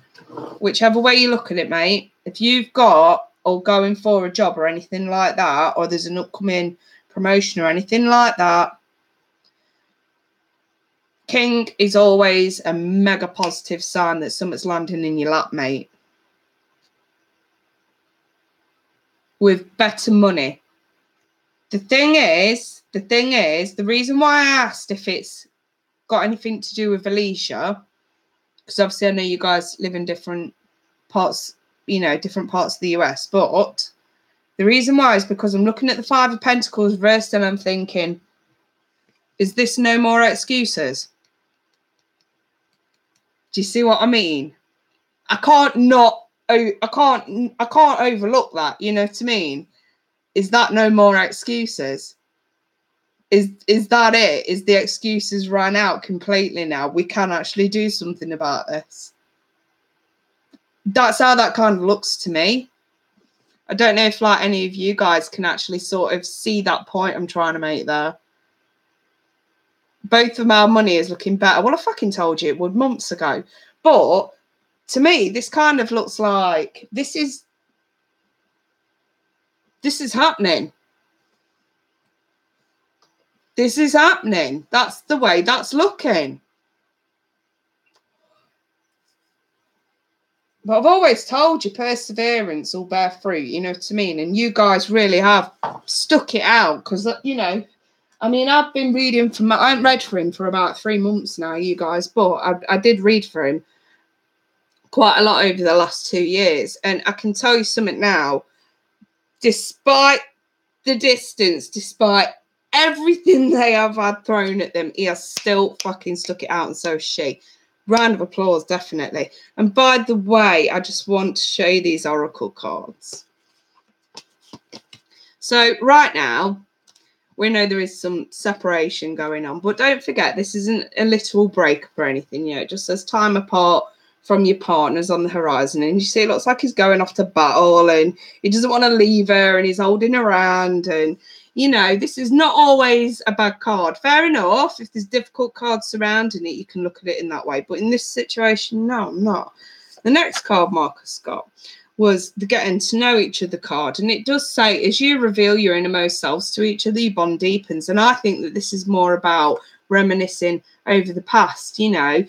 Whichever way you look at it, mate. If you've got or going for a job or anything like that, or there's an upcoming promotion or anything like that, King is always a mega positive sign that something's landing in your lap, mate. With better money. The thing is, the reason why I asked if it's got anything to do with Alicia, because obviously I know you guys live in different parts, you know, different parts of the US, but the reason why is because I'm looking at the 5 of Pentacles reversed and I'm thinking, is this no more excuses? Do you see what I mean? I can't overlook that, you know what I mean? Is that no more excuses? Is that it? Is the excuses run out completely now? We can actually do something about this. That's how that kind of looks to me. I don't know if like any of you guys can actually sort of see that point I'm trying to make there. Both of our money is looking better. Well, I fucking told you it would months ago. But to me, this kind of looks like this is happening. This is happening. That's the way that's looking. But I've always told you perseverance will bear fruit, you know what I mean? And you guys really have stuck it out because, you know, I mean, I've been reading I haven't read for him for about 3 months now, you guys, but I did read for him quite a lot over the last 2 years. And I can tell you something now, despite the distance, despite everything they have had thrown at them, he has still fucking stuck it out, and so is she. Round of applause, definitely. And by the way, I just want to show you these oracle cards. So right now, we know there is some separation going on. But don't forget, this isn't a literal breakup or anything. You know, it just says time apart from your partners on the horizon. And you see, it looks like he's going off to battle and he doesn't want to leave her and he's holding her hand. And, you know, this is not always a bad card. Fair enough. If there's difficult cards surrounding it, you can look at it in that way. But in this situation, no, I'm not. The next card Marcus got was the getting to know each other card. And it does say, as you reveal your innermost selves to each other, your bond deepens. And I think that this is more about reminiscing over the past, you know,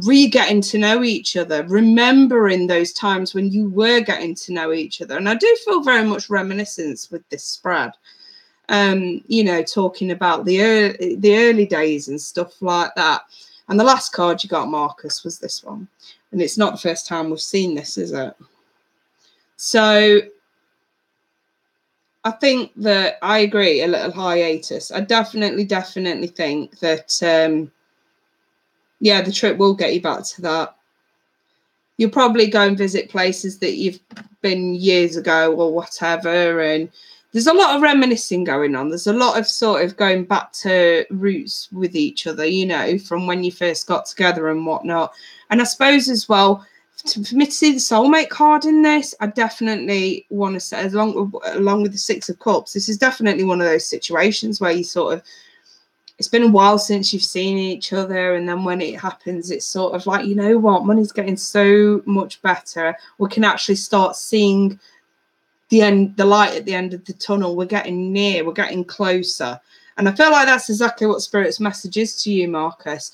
re-getting to know each other, remembering those times when you were getting to know each other. And I do feel very much reminiscence with this spread. You know, talking about the early days and stuff like that. And the last card you got, Marcus, was this one. And it's not the first time we've seen this, is it? So I think that I agree, a little hiatus. I definitely think that, yeah, the trip will get you back to that. You'll probably go and visit places that you've been years ago or whatever. And there's a lot of reminiscing going on. There's a lot of sort of going back to roots with each other, you know, from when you first got together and whatnot. And I suppose as well, for me to see the soulmate card in this, I definitely want to say, along with the Six of Cups, this is definitely one of those situations where you sort of, it's been a while since you've seen each other, and then when it happens, it's sort of like, you know what, money's getting so much better. We can actually start seeing the light at the end of the tunnel. We're getting near, we're getting closer. And I feel like that's exactly what Spirit's message is to you, Marcus.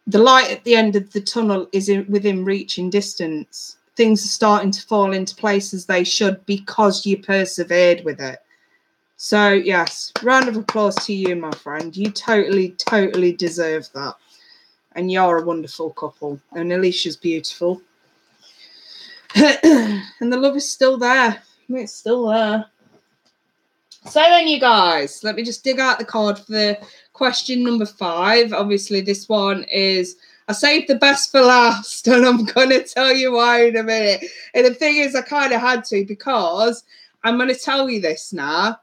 The light at the end of the tunnel is within reaching distance. Things are starting to fall into place as they should because you persevered with it. So, yes, round of applause to you, my friend. You totally deserve that. And you're a wonderful couple. And Alicia's beautiful. And the love is still there. It's still there. So then, you guys, let me just dig out the card for the question number 5. Obviously, this one is, I saved the best for last, and I'm going to tell you why in a minute. And the thing is, I kind of had to, because I'm going to tell you this now.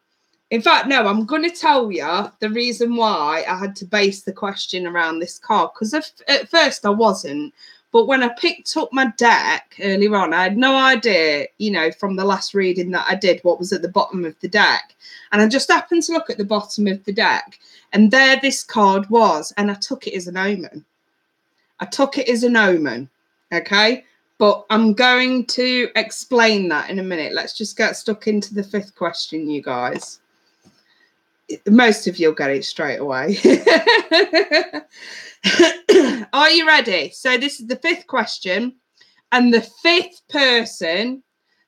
In fact, no, I'm going to tell you the reason why I had to base the question around this card, because at first I wasn't. But when I picked up my deck earlier on, I had no idea, you know, from the last reading that I did, what was at the bottom of the deck. And I just happened to look at the bottom of the deck, and there this card was, and I took it as an omen. Okay? But I'm going to explain that in a minute. Let's just get stuck into the 5th question, you guys. Most of you'll get it straight away. Are you ready? So this is the 5th question, and the 5th person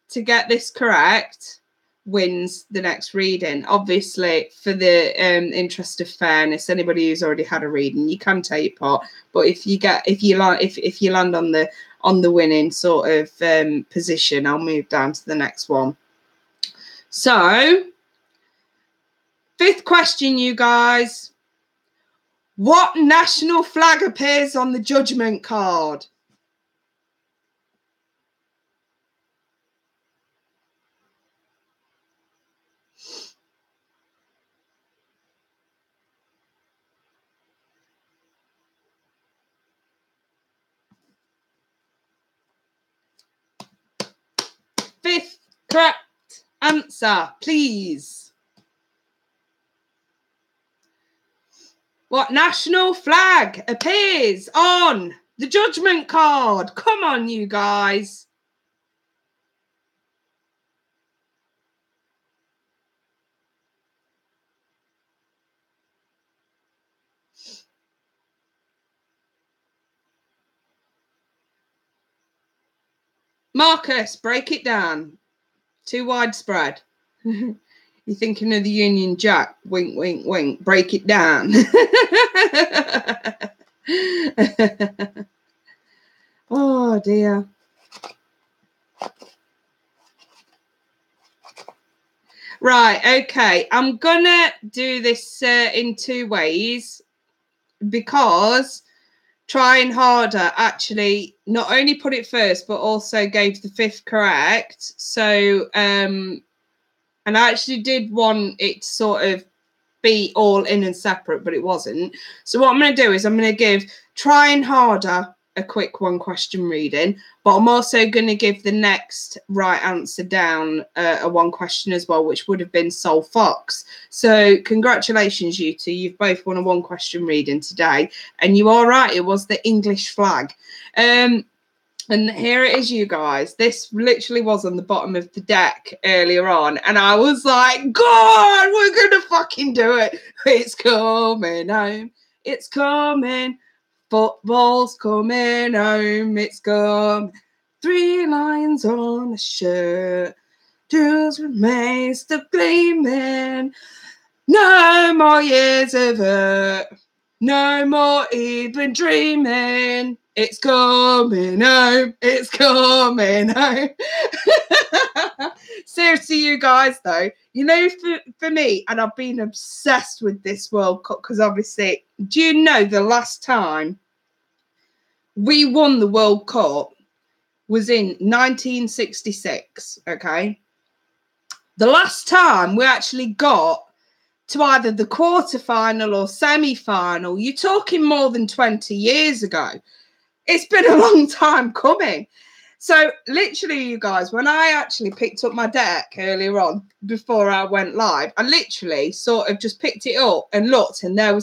to get this correct wins the next reading. Obviously, for the interest of fairness, anybody who's already had a reading, you can take part. But if you land on the winning sort of position, I'll move down to the next one. So, 5th question, you guys. What national flag appears on the judgment card? Fifth correct answer, please. What national flag appears on the judgment card? Come on, you guys. Marcus, break it down. Too widespread. You're thinking of the Union Jack. Wink, wink, wink. Break it down. Oh, dear. Right, okay. I'm going to do this in 2 ways, because trying harder actually not only put it first, but also gave the 5th correct. So, And I actually did want it to sort of be all in and separate, but it wasn't. So what I'm going to do is I'm going to give Trying Harder a quick one question reading, but I'm also going to give the next right answer down a one question as well, which would have been Soul Fox. So congratulations, you two. You've both won a one question reading today. And you are right, it was the English flag. And here it is, you guys. This literally was on the bottom of the deck earlier on. And I was like, God, we're going to fucking do it. It's coming home. It's coming. Football's coming home. It's coming. 3 lines on a shirt. Jewels remain still gleaming. No more years of hurt. No more even dreaming. It's coming home. It's coming home. Seriously, you guys, though, you know, for me, and I've been obsessed with this World Cup because obviously, do you know the last time we won the World Cup was in 1966, okay? The last time we actually got to either the quarterfinal or semi-final, you're talking more than 20 years ago. It's been a long time coming. So literally, you guys, when I actually picked up my deck earlier on before I went live, I literally sort of just picked it up and looked, and there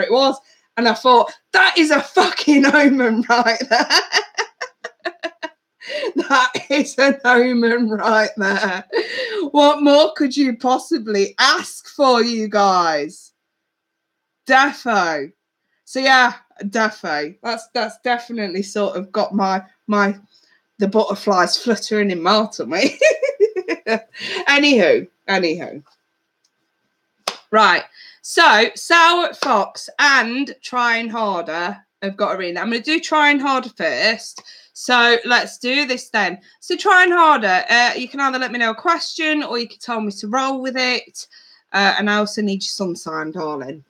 it was. And I thought, that is a fucking omen right there. That is an omen right there. What more could you possibly ask for, you guys? Defo. So yeah, defo. That's definitely sort of got the butterflies fluttering in my tummy. Anywho. Right. So Sour Fox and Trying Harder have got a read. I'm going to do Trying Harder first. So let's do this then. So Trying Harder, you can either let me know a question or you can tell me to roll with it. And I also need your sun sign, darling.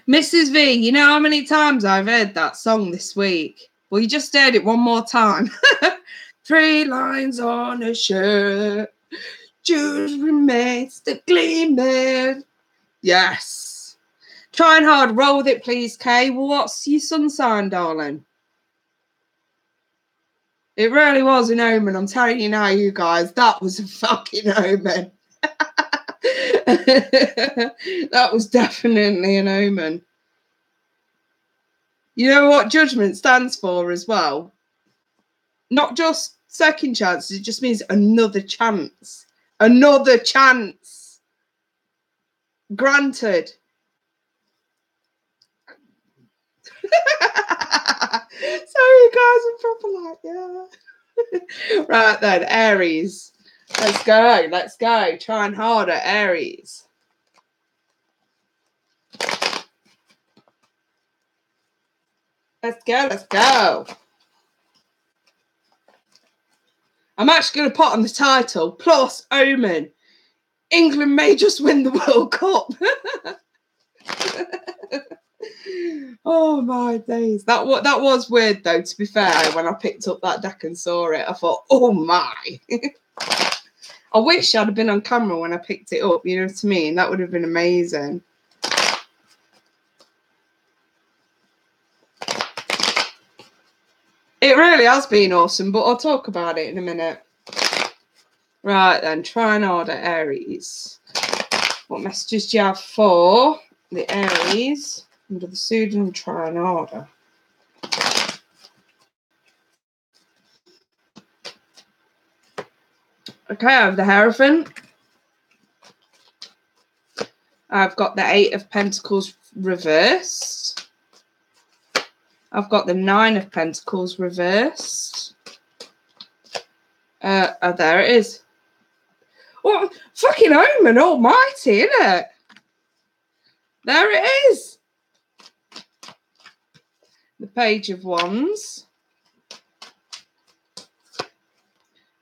Mrs. V, you know how many times I've heard that song this week? Well, you just heard it one more time. 3 lines on a shirt. Jewels remain still gleaming. Yes. Trying hard. Roll with it, please, Kay. Well, what's your sun sign, darling? It really was an omen. I'm telling you now, you guys. That was a fucking omen. That was definitely an omen. You know what judgment stands for as well? Not just second chances, it just means another chance. Another chance. Granted. Sorry, guys, I'm proper like, yeah. Right then, Aries. Let's go. Trying harder, Aries. Let's go. I'm actually going to put on the title, plus omen. England may just win the World Cup. Oh my days. That was weird though, to be fair. When I picked up that deck and saw it, I thought, oh my. I wish I'd have been on camera when I picked it up, you know what I mean? That would have been amazing. It really has been awesome, but I'll talk about it in a minute. Right then, Trying Harder, Aries. What messages do you have for the Aries under the pseudonym Trying Harder? Okay, I have the Hierophant. I've got the 8 of Pentacles reversed. I've got the 9 of Pentacles reversed. Oh, there it is. Oh, fucking omen almighty, isn't it? There it is. The Page of Wands.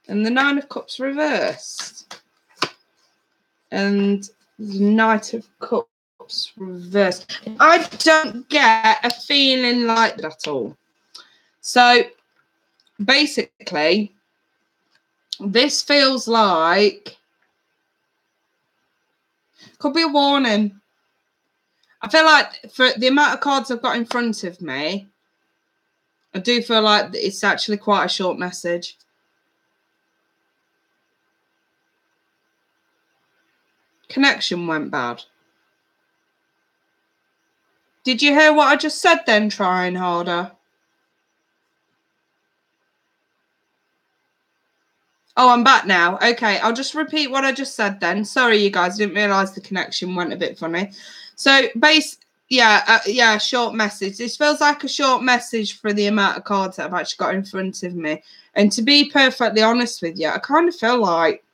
And the 9 of Cups reversed. And the Knight of Cups reversed. I don't get a feeling like that at all. So basically, this feels like could be a warning. I feel like for the amount of cards I've got in front of me, I do feel like it's actually quite a short message. Connection went bad. Did you hear what I just said then, trying harder? Oh, I'm back now. Okay, I'll just repeat what I just said then. Sorry, you guys, didn't realise the connection went a bit funny. So, short message. This feels like a short message for the amount of cards that I've actually got in front of me. And to be perfectly honest with you, I kind of feel like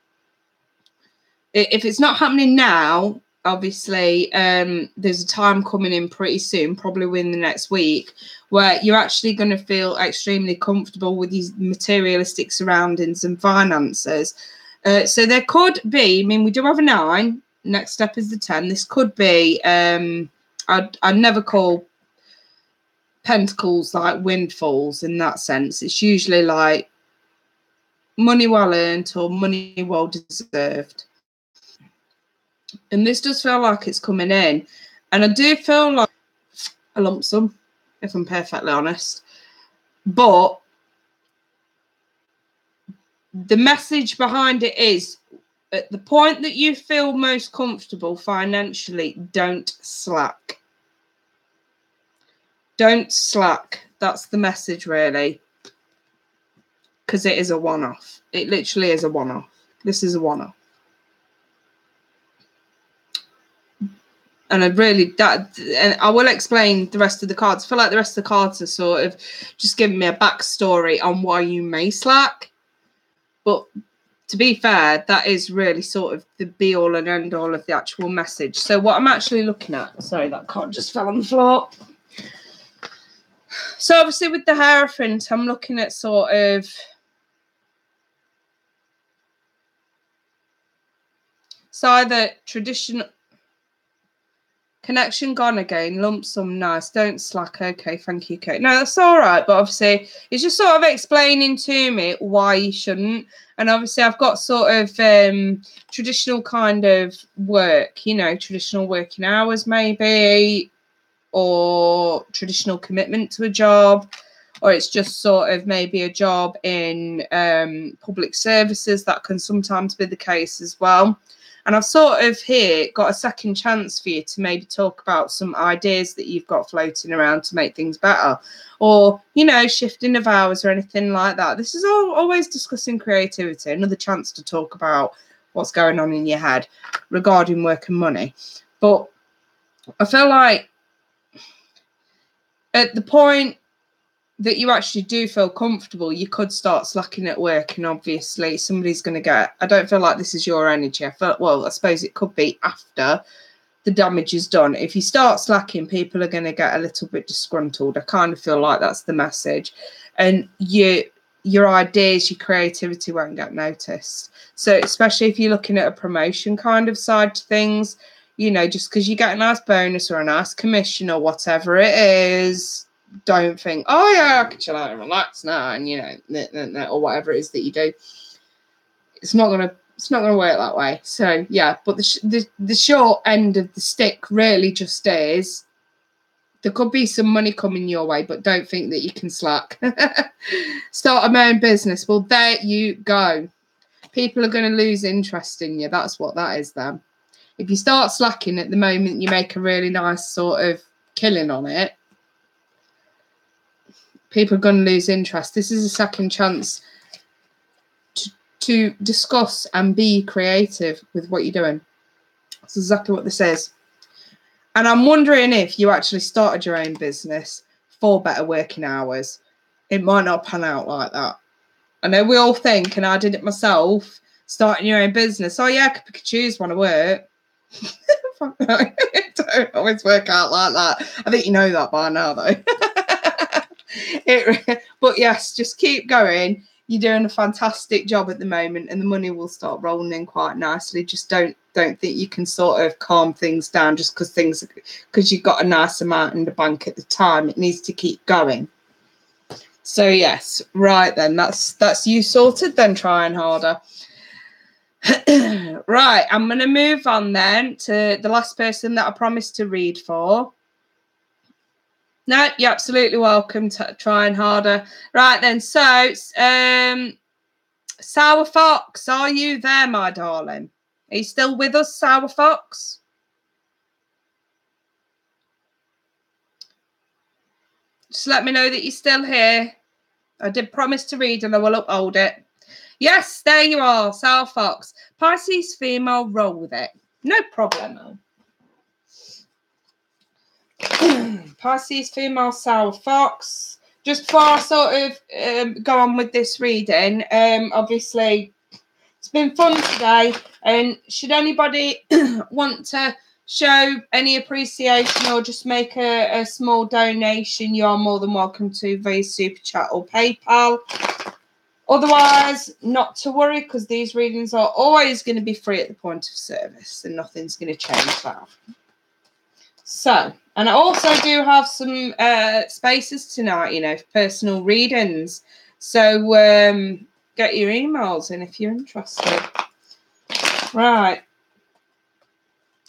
if it's not happening now, obviously, there's a time coming in pretty soon, probably within the next week, where you're actually going to feel extremely comfortable with these materialistic surroundings and finances. So there could be, I mean, we do have a 9. Next step is the 10. This could be, I'd never call pentacles like windfalls in that sense. It's usually like money well earned or money well deserved. And this does feel like it's coming in. And I do feel like a lump sum, if I'm perfectly honest. But the message behind it is, at the point that you feel most comfortable financially, don't slack. Don't slack. That's the message, really. Because it is a one-off. It literally is a one-off. This is a one-off. And I will explain the rest of the cards. I feel like the rest of the cards are sort of just giving me a backstory on why you may slack. But to be fair, that is really sort of the be all and end all of the actual message. So what I'm actually looking at, sorry, that card just fell on the floor. So obviously with the Hierophant, I'm looking at sort of it's either traditional. Connection gone again. Lump sum, nice. Don't slack. Okay, thank you, Kate. No, that's all right. But obviously, it's just sort of explaining to me why you shouldn't. And obviously, I've got sort of traditional kind of work, you know, traditional working hours maybe, or traditional commitment to a job, or it's just sort of maybe a job in public services. That can sometimes be the case as well. And I've sort of here got a second chance for you to maybe talk about some ideas that you've got floating around to make things better, or, you know, shifting of hours or anything like that. This is always discussing creativity, another chance to talk about what's going on in your head regarding work and money. But I feel like at the point that you actually do feel comfortable, you could start slacking at work, and obviously somebody's going to get, I don't feel like this is your energy. I suppose it could be after the damage is done. If you start slacking, people are going to get a little bit disgruntled. I kind of feel like that's the message. And your ideas, your creativity won't get noticed. So especially if you're looking at a promotion kind of side to things, you know, just because you get a nice bonus or a nice commission or whatever it is, don't think, oh yeah, I can chill out and relax now, and you know, or whatever it is that you do. It's not gonna work that way. So yeah, but the short end of the stick really just is there could be some money coming your way, but don't think that you can slack. Start a own business. Well, there you go. People are going to lose interest in you. That's what that is then. If you start slacking at the moment, you make a really nice sort of killing on it, people are going to lose interest. This is a second chance to discuss and be creative with what you're doing. That's exactly what this is. And I'm wondering if you actually started your own business for better working hours, it might not pan out like that. I know we all think, and I did it myself, starting your own business. Oh yeah, I could pick and choose when I work. It don't always work out like that. I think you know that by now, though. But yes, just keep going. you're doing a fantastic job at the moment, and the money will start rolling in quite nicely. Just don't think you can sort of calm things down just because you've got a nice amount in the bank at the time. It needs to keep going. So yes, right then, that's you sorted then, trying harder. Right, I'm going to move on then to the last person that I promised to read for. No, you're absolutely welcome to trying harder. Right then, so Sour Fox, are you there, my darling? Are you still with us, Sour Fox? Just let me know that you're still here. I did promise to read and I will upload it. Yes, there you are, Sour Fox. Pisces female, roll with it. No problem. Pisces female, Sour Fox. Just before I sort of go on with this reading, obviously it's been fun today, and should anybody want to show any appreciation or just make a small donation, you're more than welcome to via Super Chat or PayPal. Otherwise, not to worry, because these readings are always going to be free at the point of service, and nothing's going to change that. So, and I also do have some spaces tonight, you know, for personal readings. So get your emails in if you're interested. Right.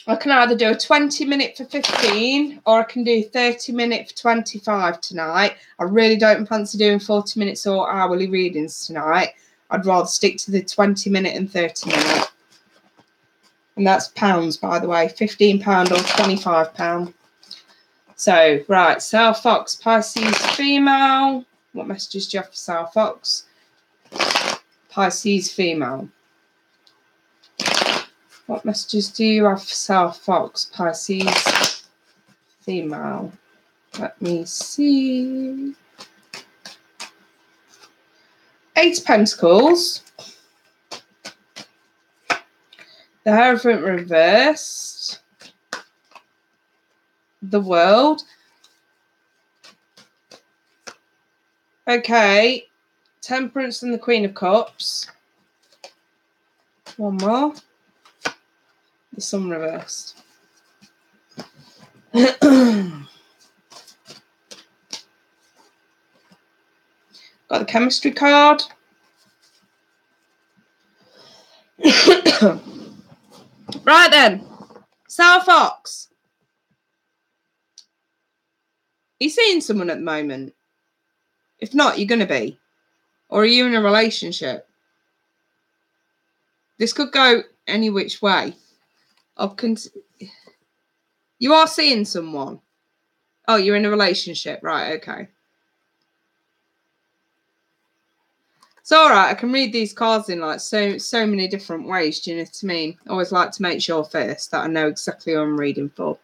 I can either do a 20-minute for 15 or I can do 30-minute for 25 tonight. I really don't fancy doing 40 minutes or hourly readings tonight. I'd rather stick to the 20-minute and 30-minute. And that's pounds, by the way, £15 or £25. So, right, Sour Fox, Pisces female. What messages do you have for Sour Fox? Pisces female. What messages do you have for Sour Fox, Pisces female? Let me see. 8 of Pentacles. The Hierophant reversed. The World. Okay. Temperance and the Queen of Cups. One more. The Sun reversed. Got the Chemistry card. Right then. Sour Fox. Are you seeing someone at the moment? If not, you're going to be. Or are you in a relationship? This could go any which way. You are seeing someone. Oh, you're in a relationship. Right, okay. It's all right. I can read these cards in like so many different ways. Do you know what I mean? I always like to make sure first that I know exactly who I'm reading for.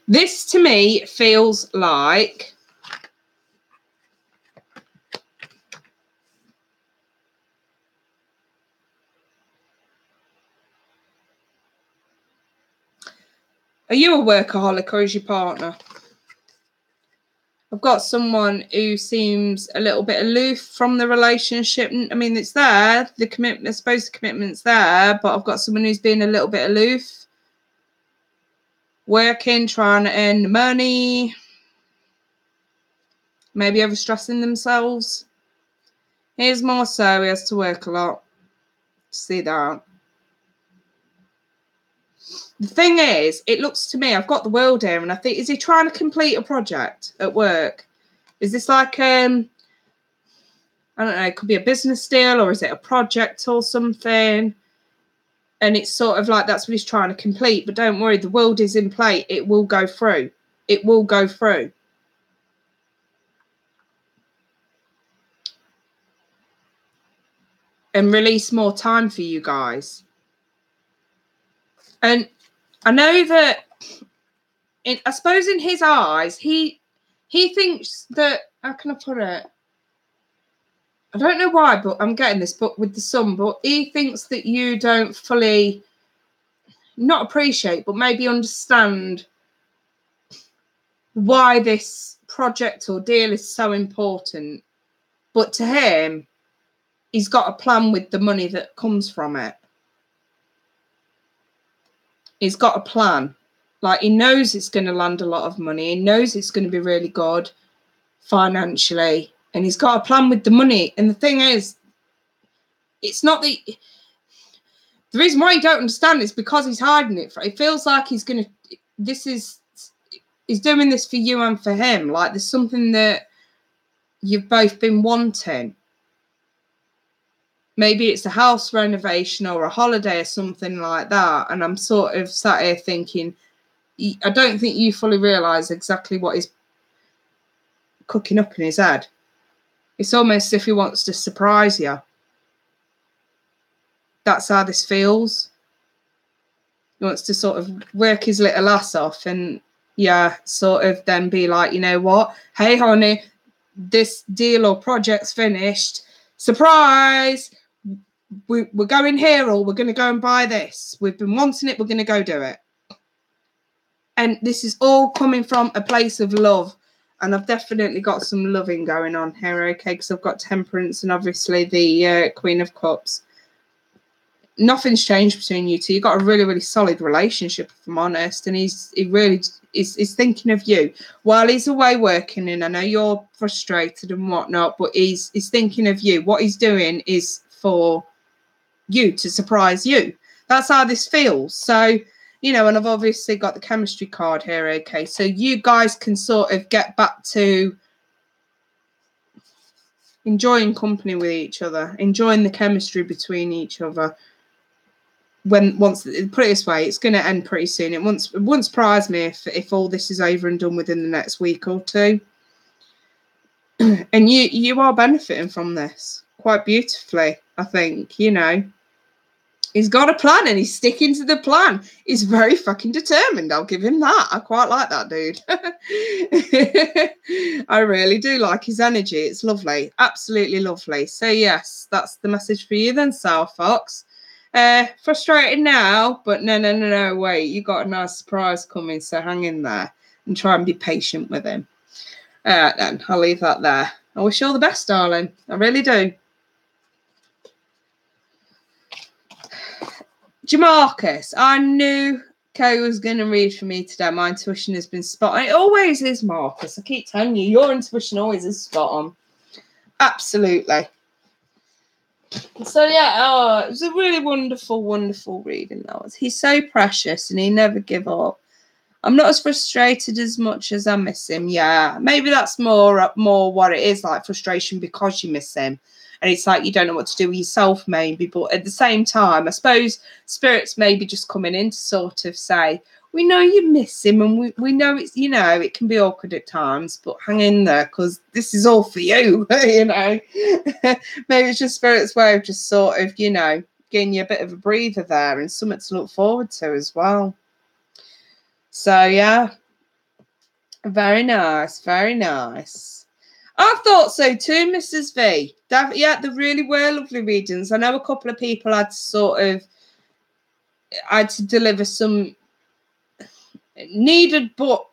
This to me feels like are you a workaholic or is your partner? I've got someone who seems a little bit aloof from the relationship. I mean, it's there. The commitment, I suppose the commitment's there, but I've got someone who's been a little bit aloof. Working, trying to earn money. Maybe overstressing themselves. Here's more so. He has to work a lot. See that. The thing is, it looks to me, I've got the World here, and I think, is he trying to complete a project at work? Is this like, I don't know, it could be a business deal, or is it a project or something? And it's sort of like that's what he's trying to complete. But don't worry, the World is in play. It will go through. It will go through. And release more time for you guys. And I know that, I suppose in his eyes, he thinks that, how can I put it? I don't know why, but I'm getting this, but with the Sun, but he thinks that you don't fully, not appreciate, but maybe understand why this project or deal is so important But to him, he's got a plan with the money that comes from it. He's got a plan. Like, he knows it's going to land a lot of money. He knows it's going to be really good financially. And he's got a plan with the money. And the thing is, it's not the reason why you don't understand is because he's hiding it. It feels like he's going to, he's doing this for you and for him. Like, there's something that you've both been wanting. Maybe it's a house renovation or a holiday or something like that. And I'm sort of sat here thinking, I don't think you fully realise exactly what he's cooking up in his head. It's almost as if he wants to surprise you. That's how this feels. He wants to sort of work his little ass off and, yeah, sort of then be like, you know what? Hey, honey, this deal or project's finished. Surprise! We're going here, or we're going to go and buy this. We've been wanting it. We're going to go do it. And this is all coming from a place of love. And I've definitely got some loving going on here, okay? Because I've got Temperance and obviously the Queen of Cups. Nothing's changed between you two. You've got a really, really solid relationship, if I'm honest. And he really is thinking of you while he's away working. And I know you're frustrated and whatnot, but he's thinking of you. What he's doing is for you, to surprise you. That's how this feels. So, you know, and I've obviously got the chemistry card here, okay? So you guys can sort of get back to enjoying company with each other, enjoying the chemistry between each other. Put it this way, it's going to end pretty soon. It won't surprise me if all this is over and done within the next week or two. And you are benefiting from this quite beautifully, I think, you know. He's got a plan and he's sticking to the plan. He's very fucking determined. I'll give him that. I quite like that dude. I really do like his energy. It's lovely. Absolutely lovely. So, yes, that's the message for you then, Sour Fox. Frustrated now, but no, wait. You got a nice surprise coming, so hang in there and try and be patient with him. Then I'll leave that there. I wish you all the best, darling. I really do. Jamarcus, I knew Kay was going to read for me today. My intuition has been spot on. It always is, Marcus. I keep telling you, your intuition always is spot on. Absolutely. So, yeah, it was a really wonderful, wonderful reading. He's so precious and he never give up. I'm not as frustrated as much as I miss him. Yeah, maybe that's more what it is, like frustration because you miss him. And it's like you don't know what to do with yourself, maybe. But at the same time, I suppose spirits may be just coming in to sort of say, we know you miss him and we know it's, you know, it can be awkward at times, but hang in there because this is all for you, you know. Maybe it's just spirits' way of just sort of, you know, giving you a bit of a breather there and something to look forward to as well. So, yeah, very nice, very nice. I thought so too, Mrs. V. Yeah, they really were lovely readings. I know a couple of people had to deliver some needed, but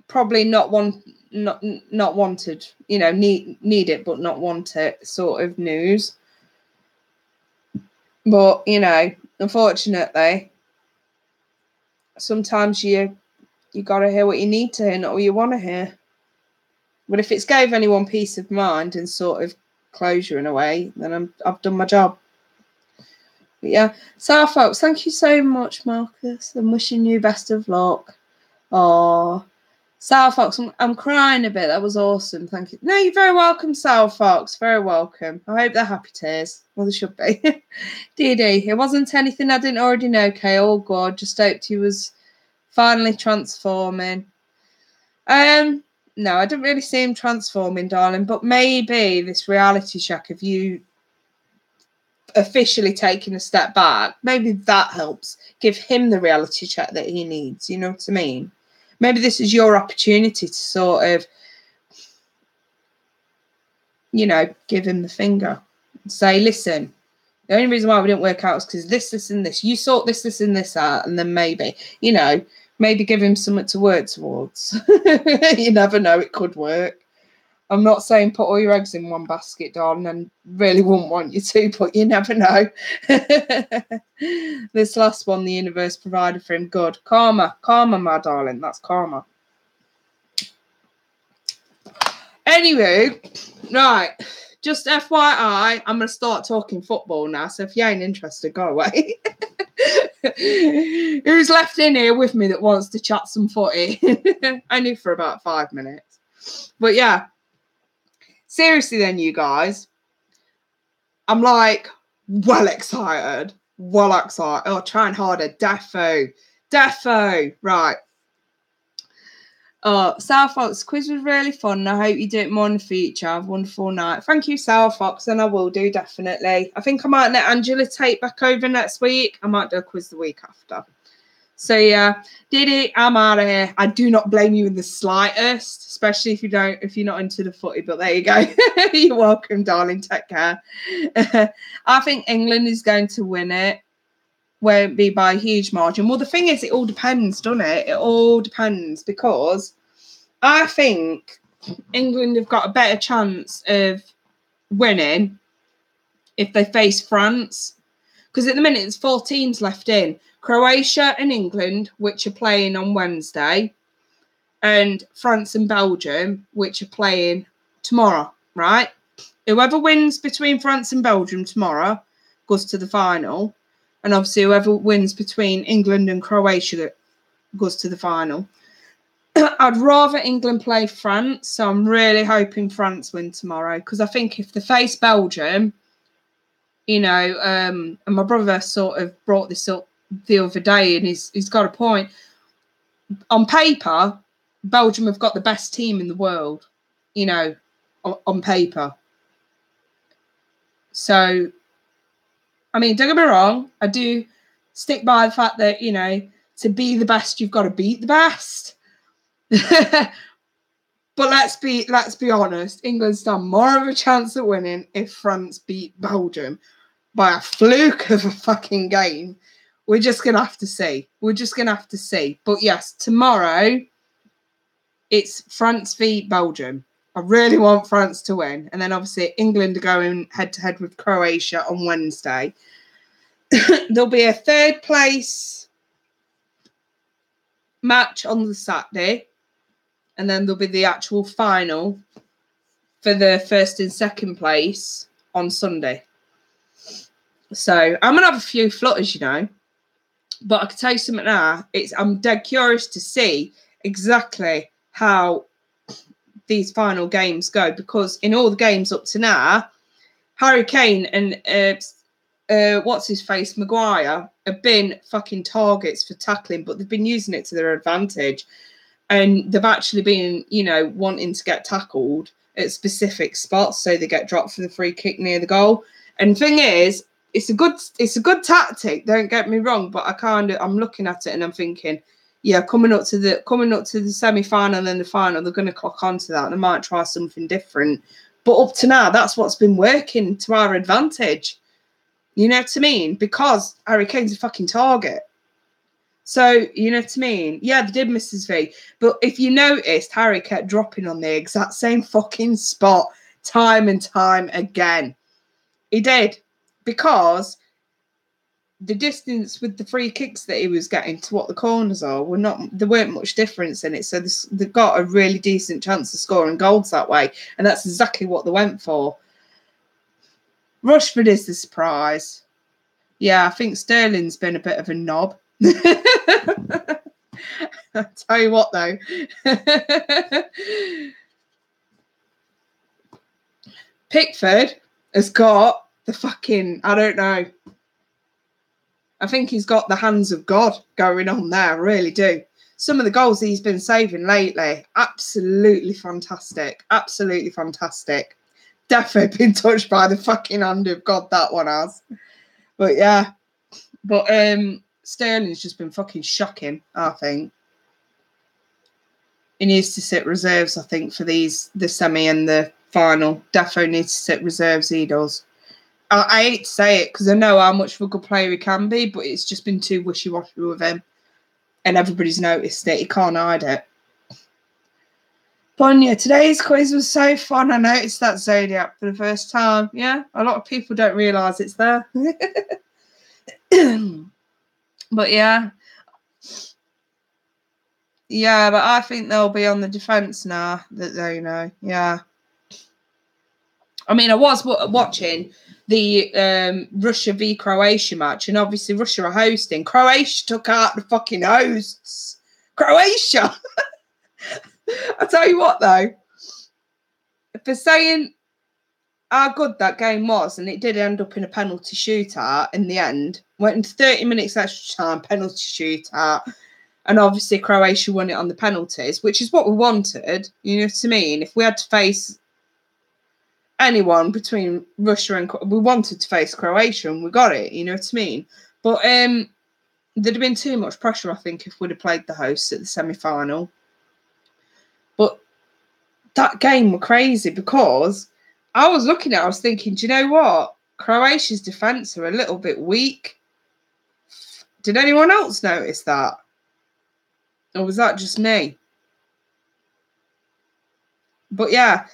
probably not wanted. You know, need it, but not want it sort of news. But you know, unfortunately, sometimes you got to hear what you need to hear, not what you want to hear. But if it's gave anyone peace of mind and sort of closure in a way, then I've done my job. But yeah, so folks, thank you so much, Marcus. I'm wishing you best of luck. Oh, Sour Fox, I'm crying a bit. That was awesome. Thank you. No, you're very welcome, Sour Fox. Very welcome. I hope they're happy tears. Well, they should be. DD, it wasn't anything I didn't already know, Kay. Oh, God. Just hoped he was finally transforming. No, I didn't really see him transforming, darling, but maybe this reality check of you officially taking a step back, maybe that helps give him the reality check that he needs. You know what I mean? Maybe this is your opportunity to sort of, you know, give him the finger and say, listen, the only reason why we didn't work out is because this, and this. You sort this, and this out, and then maybe, you know, maybe give him something to work towards. You never know, it could work. I'm not saying put all your eggs in one basket, darling, and really wouldn't want you to, but you never know. This last one, the universe provided for him. Good. Karma, my darling. That's karma. Anyway, right. Just FYI, I'm going to start talking football now, so if you ain't interested, go away. Who's left in here with me that wants to chat some footy? Only for about 5 minutes. But yeah, seriously then, you guys, I'm like well excited. Oh, trying harder. Defo. Right. South Fox quiz was really fun. I hope you do it more in the future. Have a wonderful night. Thank you, South Fox, and I will do, definitely. I think I might let Angela take back over next week. I might do a quiz the week after. So yeah, did it. I'm out of here. I do not blame you in the slightest, especially if you're not into the footy, but there you go. You're welcome, darling. Take care. I think England is going to win it. Won't be by a huge margin. Well, the thing is, it all depends, doesn't it? It all depends, because I think England have got a better chance of winning if they face France. Because at the minute, there's 4 teams left in. Croatia and England, which are playing on Wednesday, and France and Belgium, which are playing tomorrow, right? Whoever wins between France and Belgium tomorrow goes to the final. And obviously, whoever wins between England and Croatia goes to the final. I'd rather England play France, so I'm really hoping France win tomorrow. Because I think if they face Belgium, you know, and my brother sort of brought this up the other day, and he's got a point. On paper, Belgium have got the best team in the world, you know, on paper. So, I mean, don't get me wrong, I do stick by the fact that, you know, to be the best, you've got to beat the best. But let's be honest, England stand more of a chance of winning if France beat Belgium by a fluke of a fucking game. We're just going to have to see. But yes, tomorrow, it's France v Belgium. I really want France to win. And then obviously England are going head-to-head with Croatia on Wednesday. There'll be a 3rd place match on the Saturday. And then there'll be the actual final for the 1st and 2nd place on Sunday. So I'm going to have a few flutters, you know. But I can tell you something now. I'm dead curious to see exactly how these final games go, because in all the games up to now, Harry Kane and what's his face, Maguire, have been fucking targets for tackling, but they've been using it to their advantage, and they've actually been, you know, wanting to get tackled at specific spots so they get dropped for the free kick near the goal. And the thing is, it's a good tactic. Don't get me wrong, but I'm looking at it and I'm thinking, yeah, coming up to the semi-final and then the final, they're going to clock onto that and they might try something different. But up to now, that's what's been working to our advantage. You know what I mean? Because Harry Kane's a fucking target. So, you know what I mean? Yeah, they did miss his V. But if you noticed, Harry kept dropping on the exact same fucking spot time and time again. He did. Because the distance with the free kicks that he was getting to what the corners are there weren't much difference in it. So they've got a really decent chance of scoring goals that way. And that's exactly what they went for. Rashford is the surprise. Yeah, I think Sterling's been a bit of a knob. I'll tell you what, though. Pickford has got the fucking, I don't know. I think he's got the hands of God going on there. I really do. Some of the goals he's been saving lately, absolutely fantastic. Absolutely fantastic. Definitely been touched by the fucking hand of God, that one has. But yeah. But Sterling's just been fucking shocking, I think. He needs to sit reserves, I think, for the semi and the final. Defo needs to sit reserves, he does. I hate to say it because I know how much of a good player he can be, but it's just been too wishy-washy with him. And everybody's noticed it. He can't hide it. Bonya, today's quiz was so fun. I noticed that zodiac for the first time. Yeah, a lot of people don't realise it's there. But yeah. Yeah, but I think they'll be on the defence now that they know. Yeah. I mean, I was watching the Russia v Croatia match, and obviously Russia are hosting. Croatia took out the fucking hosts. Croatia! I tell you what, though, for saying how good that game was, and it did end up in a penalty shootout in the end, went into 30 minutes extra time, penalty shootout, and obviously Croatia won it on the penalties, which is what we wanted, you know what I mean? If we had to face anyone between Russia and we wanted to face Croatia and we got it, you know what I mean? But there'd have been too much pressure, I think, if we'd have played the hosts at the semi-final. But that game was crazy because I was looking at it, I was thinking, do you know what? Croatia's defence are a little bit weak. Did anyone else notice that? Or was that just me? But yeah,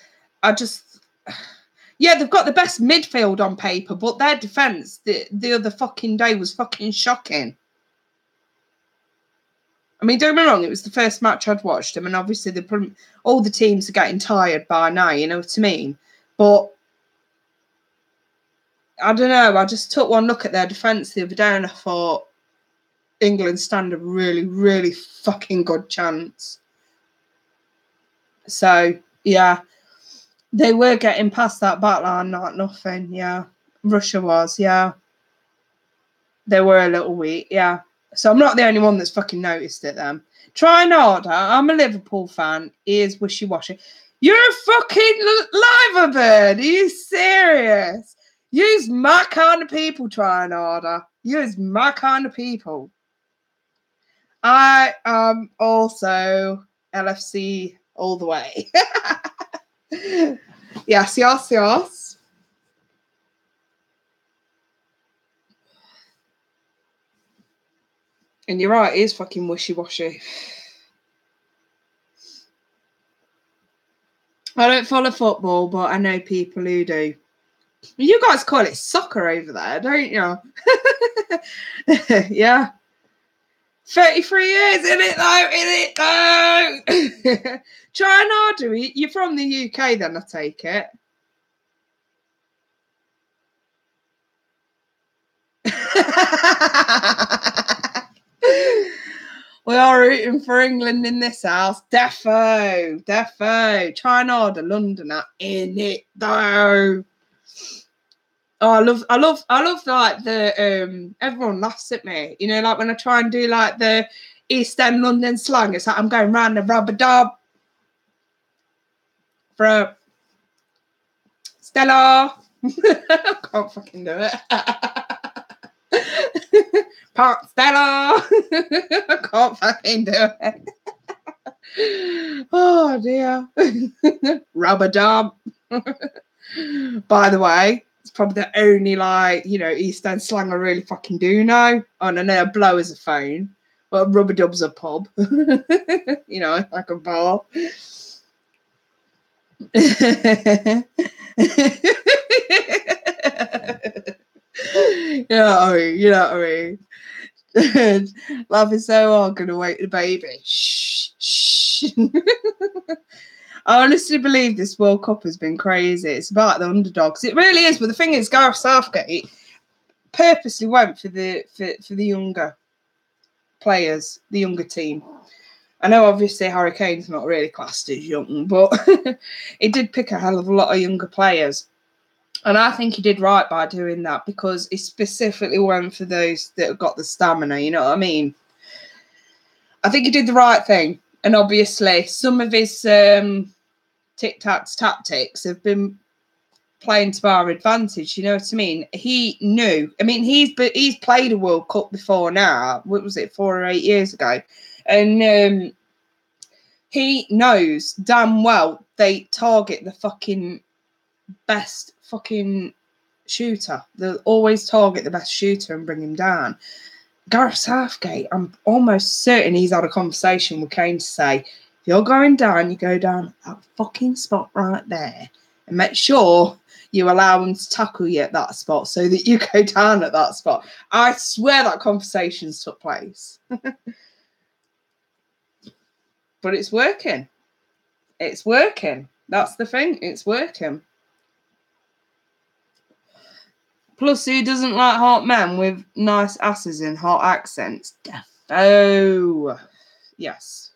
yeah, they've got the best midfield on paper, but their defence the other fucking day was fucking shocking. I mean, don't get me wrong, it was the first match I'd watched them, and obviously all the teams are getting tired by now, you know what I mean? But I don't know, I just took one look at their defence the other day and I thought England stand a really, really fucking good chance. So, yeah, they were getting past that back line, not nothing, yeah. Russia was, yeah. They were a little weak, yeah. So I'm not the only one that's fucking noticed it then. Try and order. I'm a Liverpool fan. He is wishy-washy. You're a fucking liver bird. Are you serious? Use my kind of people, try and order. Use my kind of people. I am also LFC all the way. Yes, yes, yes. And you're right, it is fucking wishy-washy. I don't follow football, but I know people who do. You guys call it soccer over there, don't you? Yeah. 33 years, in it though. Try and order it. You're from the UK then, I take it. We are rooting for England in this house. Defo. Try and order Londoner in it though. Oh, I love like the everyone laughs at me. You know, like when I try and do like the East End London slang, it's like I'm going round the rubber dub for Stella. I can't fucking do it. Park Stella. I can't fucking do it. Oh dear. Rubber dub. By the way, it's probably the only like, you know, East End slang I really fucking do know. Oh, no, no, blow is a phone. Well, rubber dub's a pub. You know, like a bar. You know what I mean? Life is so hard, gonna wait the baby. Shh. I honestly believe this World Cup has been crazy. It's about the underdogs. It really is. But the thing is, Gareth Southgate purposely went for the younger players, the younger team. I know obviously Harry Kane's not really classed as young, but he did pick a hell of a lot of younger players. And I think he did right by doing that because he specifically went for those that have got the stamina, you know what I mean? I think he did the right thing. And obviously some of his tic-tacs tactics have been playing to our advantage, you know what I mean? He knew. I mean, he's played a World Cup before now. What was it, 4 or 8 years ago? And he knows damn well they target the fucking best fucking shooter. They'll always target the best shooter and bring him down. Gareth Southgate, I'm almost certain he's had a conversation with Kane to say, if you're going down, you go down that fucking spot right there and make sure you allow them to tackle you at that spot so that you go down at that spot. I swear that conversations took place. But it's working. It's working. That's the thing. It's working. Plus, who doesn't like hot men with nice asses and hot accents? Defo. Yes.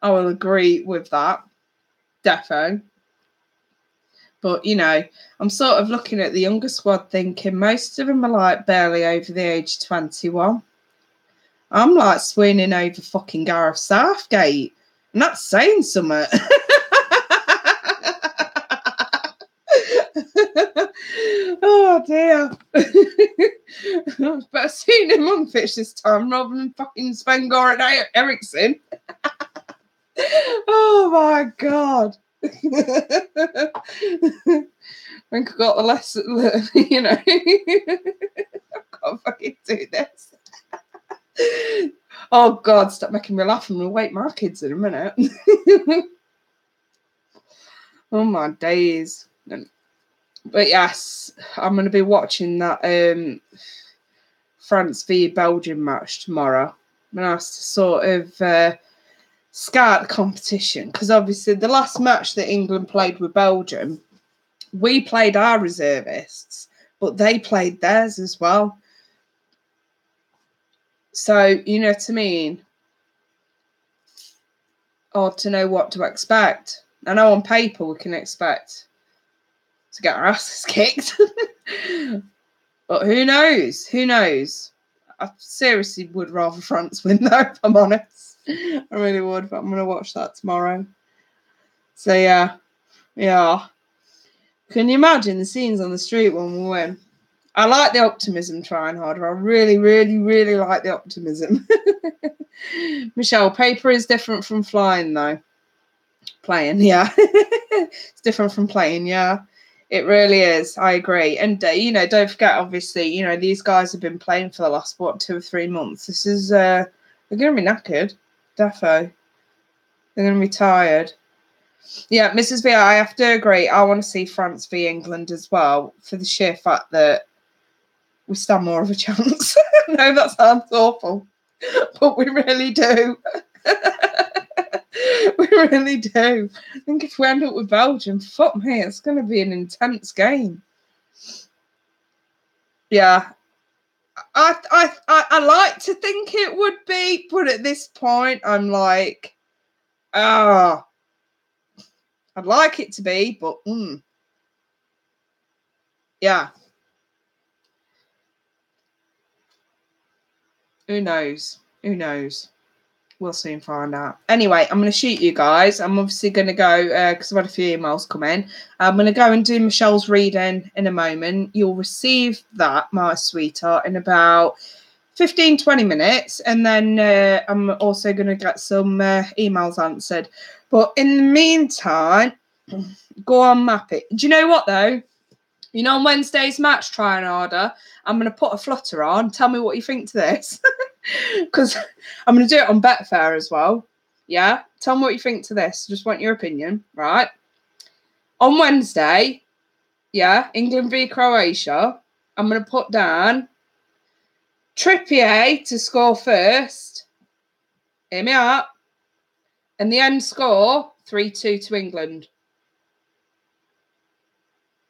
I will agree with that. Defo. But, you know, I'm sort of looking at the younger squad thinking most of them are like barely over the age of 21. I'm like swooning over fucking Gareth Southgate. And that's saying something. Oh dear. But I've seen him on pitch this time rather than fucking Sven-Goran Eriksson. Oh my god. I think I got the lesson, you know. I can't fucking do this. Oh god, stop making me laugh. I'm gonna wake my kids in a minute. Oh my days. But yes, I'm going to be watching that France v Belgium match tomorrow. I'm going to have to sort of scout the competition because obviously the last match that England played with Belgium, we played our reservists, but they played theirs as well. So, you know what I mean? Or to know what to expect. I know on paper we can expect to get our asses kicked. But who knows? Who knows? I seriously would rather France win though, if I'm honest. I really would, but I'm going to watch that tomorrow. So yeah. Can you imagine the scenes on the street when we win? I like the optimism trying harder. I really, really, really like the optimism. Michelle, paper is different from flying though. Playing, yeah. It's different from playing, yeah. It really is. I agree. And, you know, don't forget, obviously, you know, these guys have been playing for the last, 2 or 3 months. This is, they're going to be knackered. Defo. They're going to be tired. Yeah, Mrs. V, I have to agree. I want to see France v England as well for the sheer fact that we stand more of a chance. No, that sounds awful. But we really do. We really do. I think if we end up with Belgium, fuck me, it's going to be an intense game. Yeah. I like to think it would be, but at this point, I'm like, I'd like it to be, but yeah. Who knows? Who knows? We'll soon find out. Anyway, I'm going to shoot you guys. I'm obviously going to go, because I've had a few emails come in. I'm going to go and do Michelle's reading in a moment. You'll receive that, my sweetheart, in about 15, 20 minutes. And then I'm also going to get some emails answered. But in the meantime, go on, map it. Do you know what, though? You know, on Wednesday's match, try and order, I'm going to put a flutter on. Tell me what you think to this. Because I'm going to do it on Betfair as well. Yeah? Tell me what you think to this. Just want your opinion, right? On Wednesday, yeah, England v Croatia, I'm going to put down Trippier to score first. Hear me out. And the end score, 3-2 to England.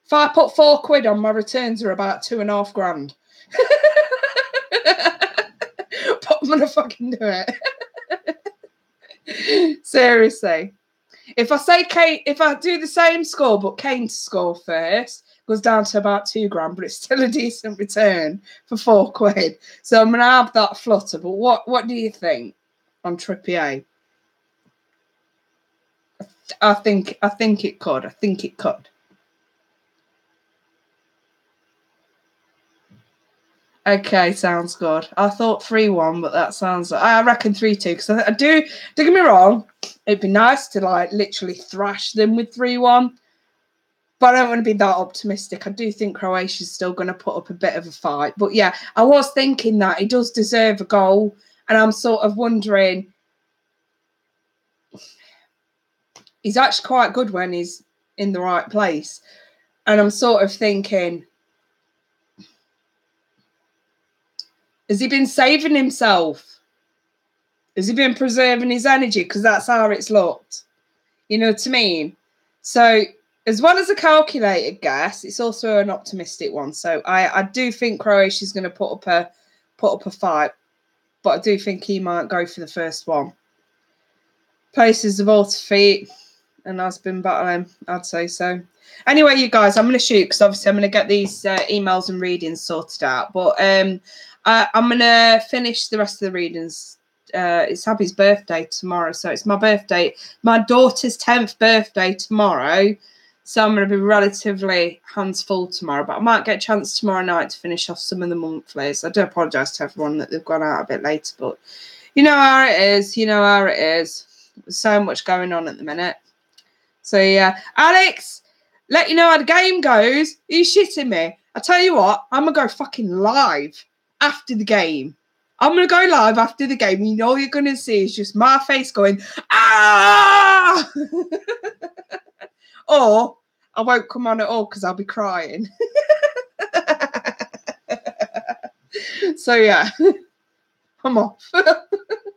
If I put £4 on, my returns are about $2,500. But I'm gonna fucking do it. Seriously. If I say Kane, if I do the same score, but Kane to score first, goes down to about £2,000, but it's still a decent return for £4. So I'm gonna have that flutter. But what do you think on Trippier? I think it could. I think it could. Okay, sounds good. I thought 3-1, but that sounds... I reckon 3-2, because I do... Don't get me wrong, it'd be nice to, like, literally thrash them with 3-1, but I don't want to be that optimistic. I do think Croatia's still going to put up a bit of a fight. But, yeah, I was thinking that he does deserve a goal, and I'm sort of wondering... he's actually quite good when he's in the right place. And I'm sort of thinking, has he been saving himself? Has he been preserving his energy? Because that's how it's looked. You know what I mean? So as well as a calculated guess, it's also an optimistic one. So I do think Croatia's going to put up a fight, but I do think he might go for the first one. Places of all defeat, and has been battling, I'd say so. Anyway, you guys, I'm going to shoot because obviously I'm going to get these emails and readings sorted out. But I'm going to finish the rest of the readings. It's Abby's birthday tomorrow, so it's my birthday, my daughter's 10th birthday tomorrow. So I'm going to be relatively hands full tomorrow, but I might get a chance tomorrow night to finish off some of the monthlies. I do apologise to everyone that they've gone out a bit later, but you know how it is. You know how it is. There's so much going on at the minute. So yeah, Alex, let you know how the game goes. Are you shitting me? I tell you what, I'm going to go fucking live after the game. I'm going to go live after the game. You know all you're going to see is just my face going, ah! Or I won't come on at all because I'll be crying. So, yeah, I'm off.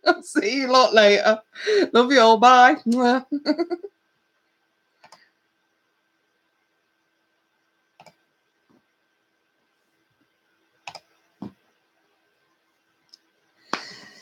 I'll see you a lot later. Love you all. Bye.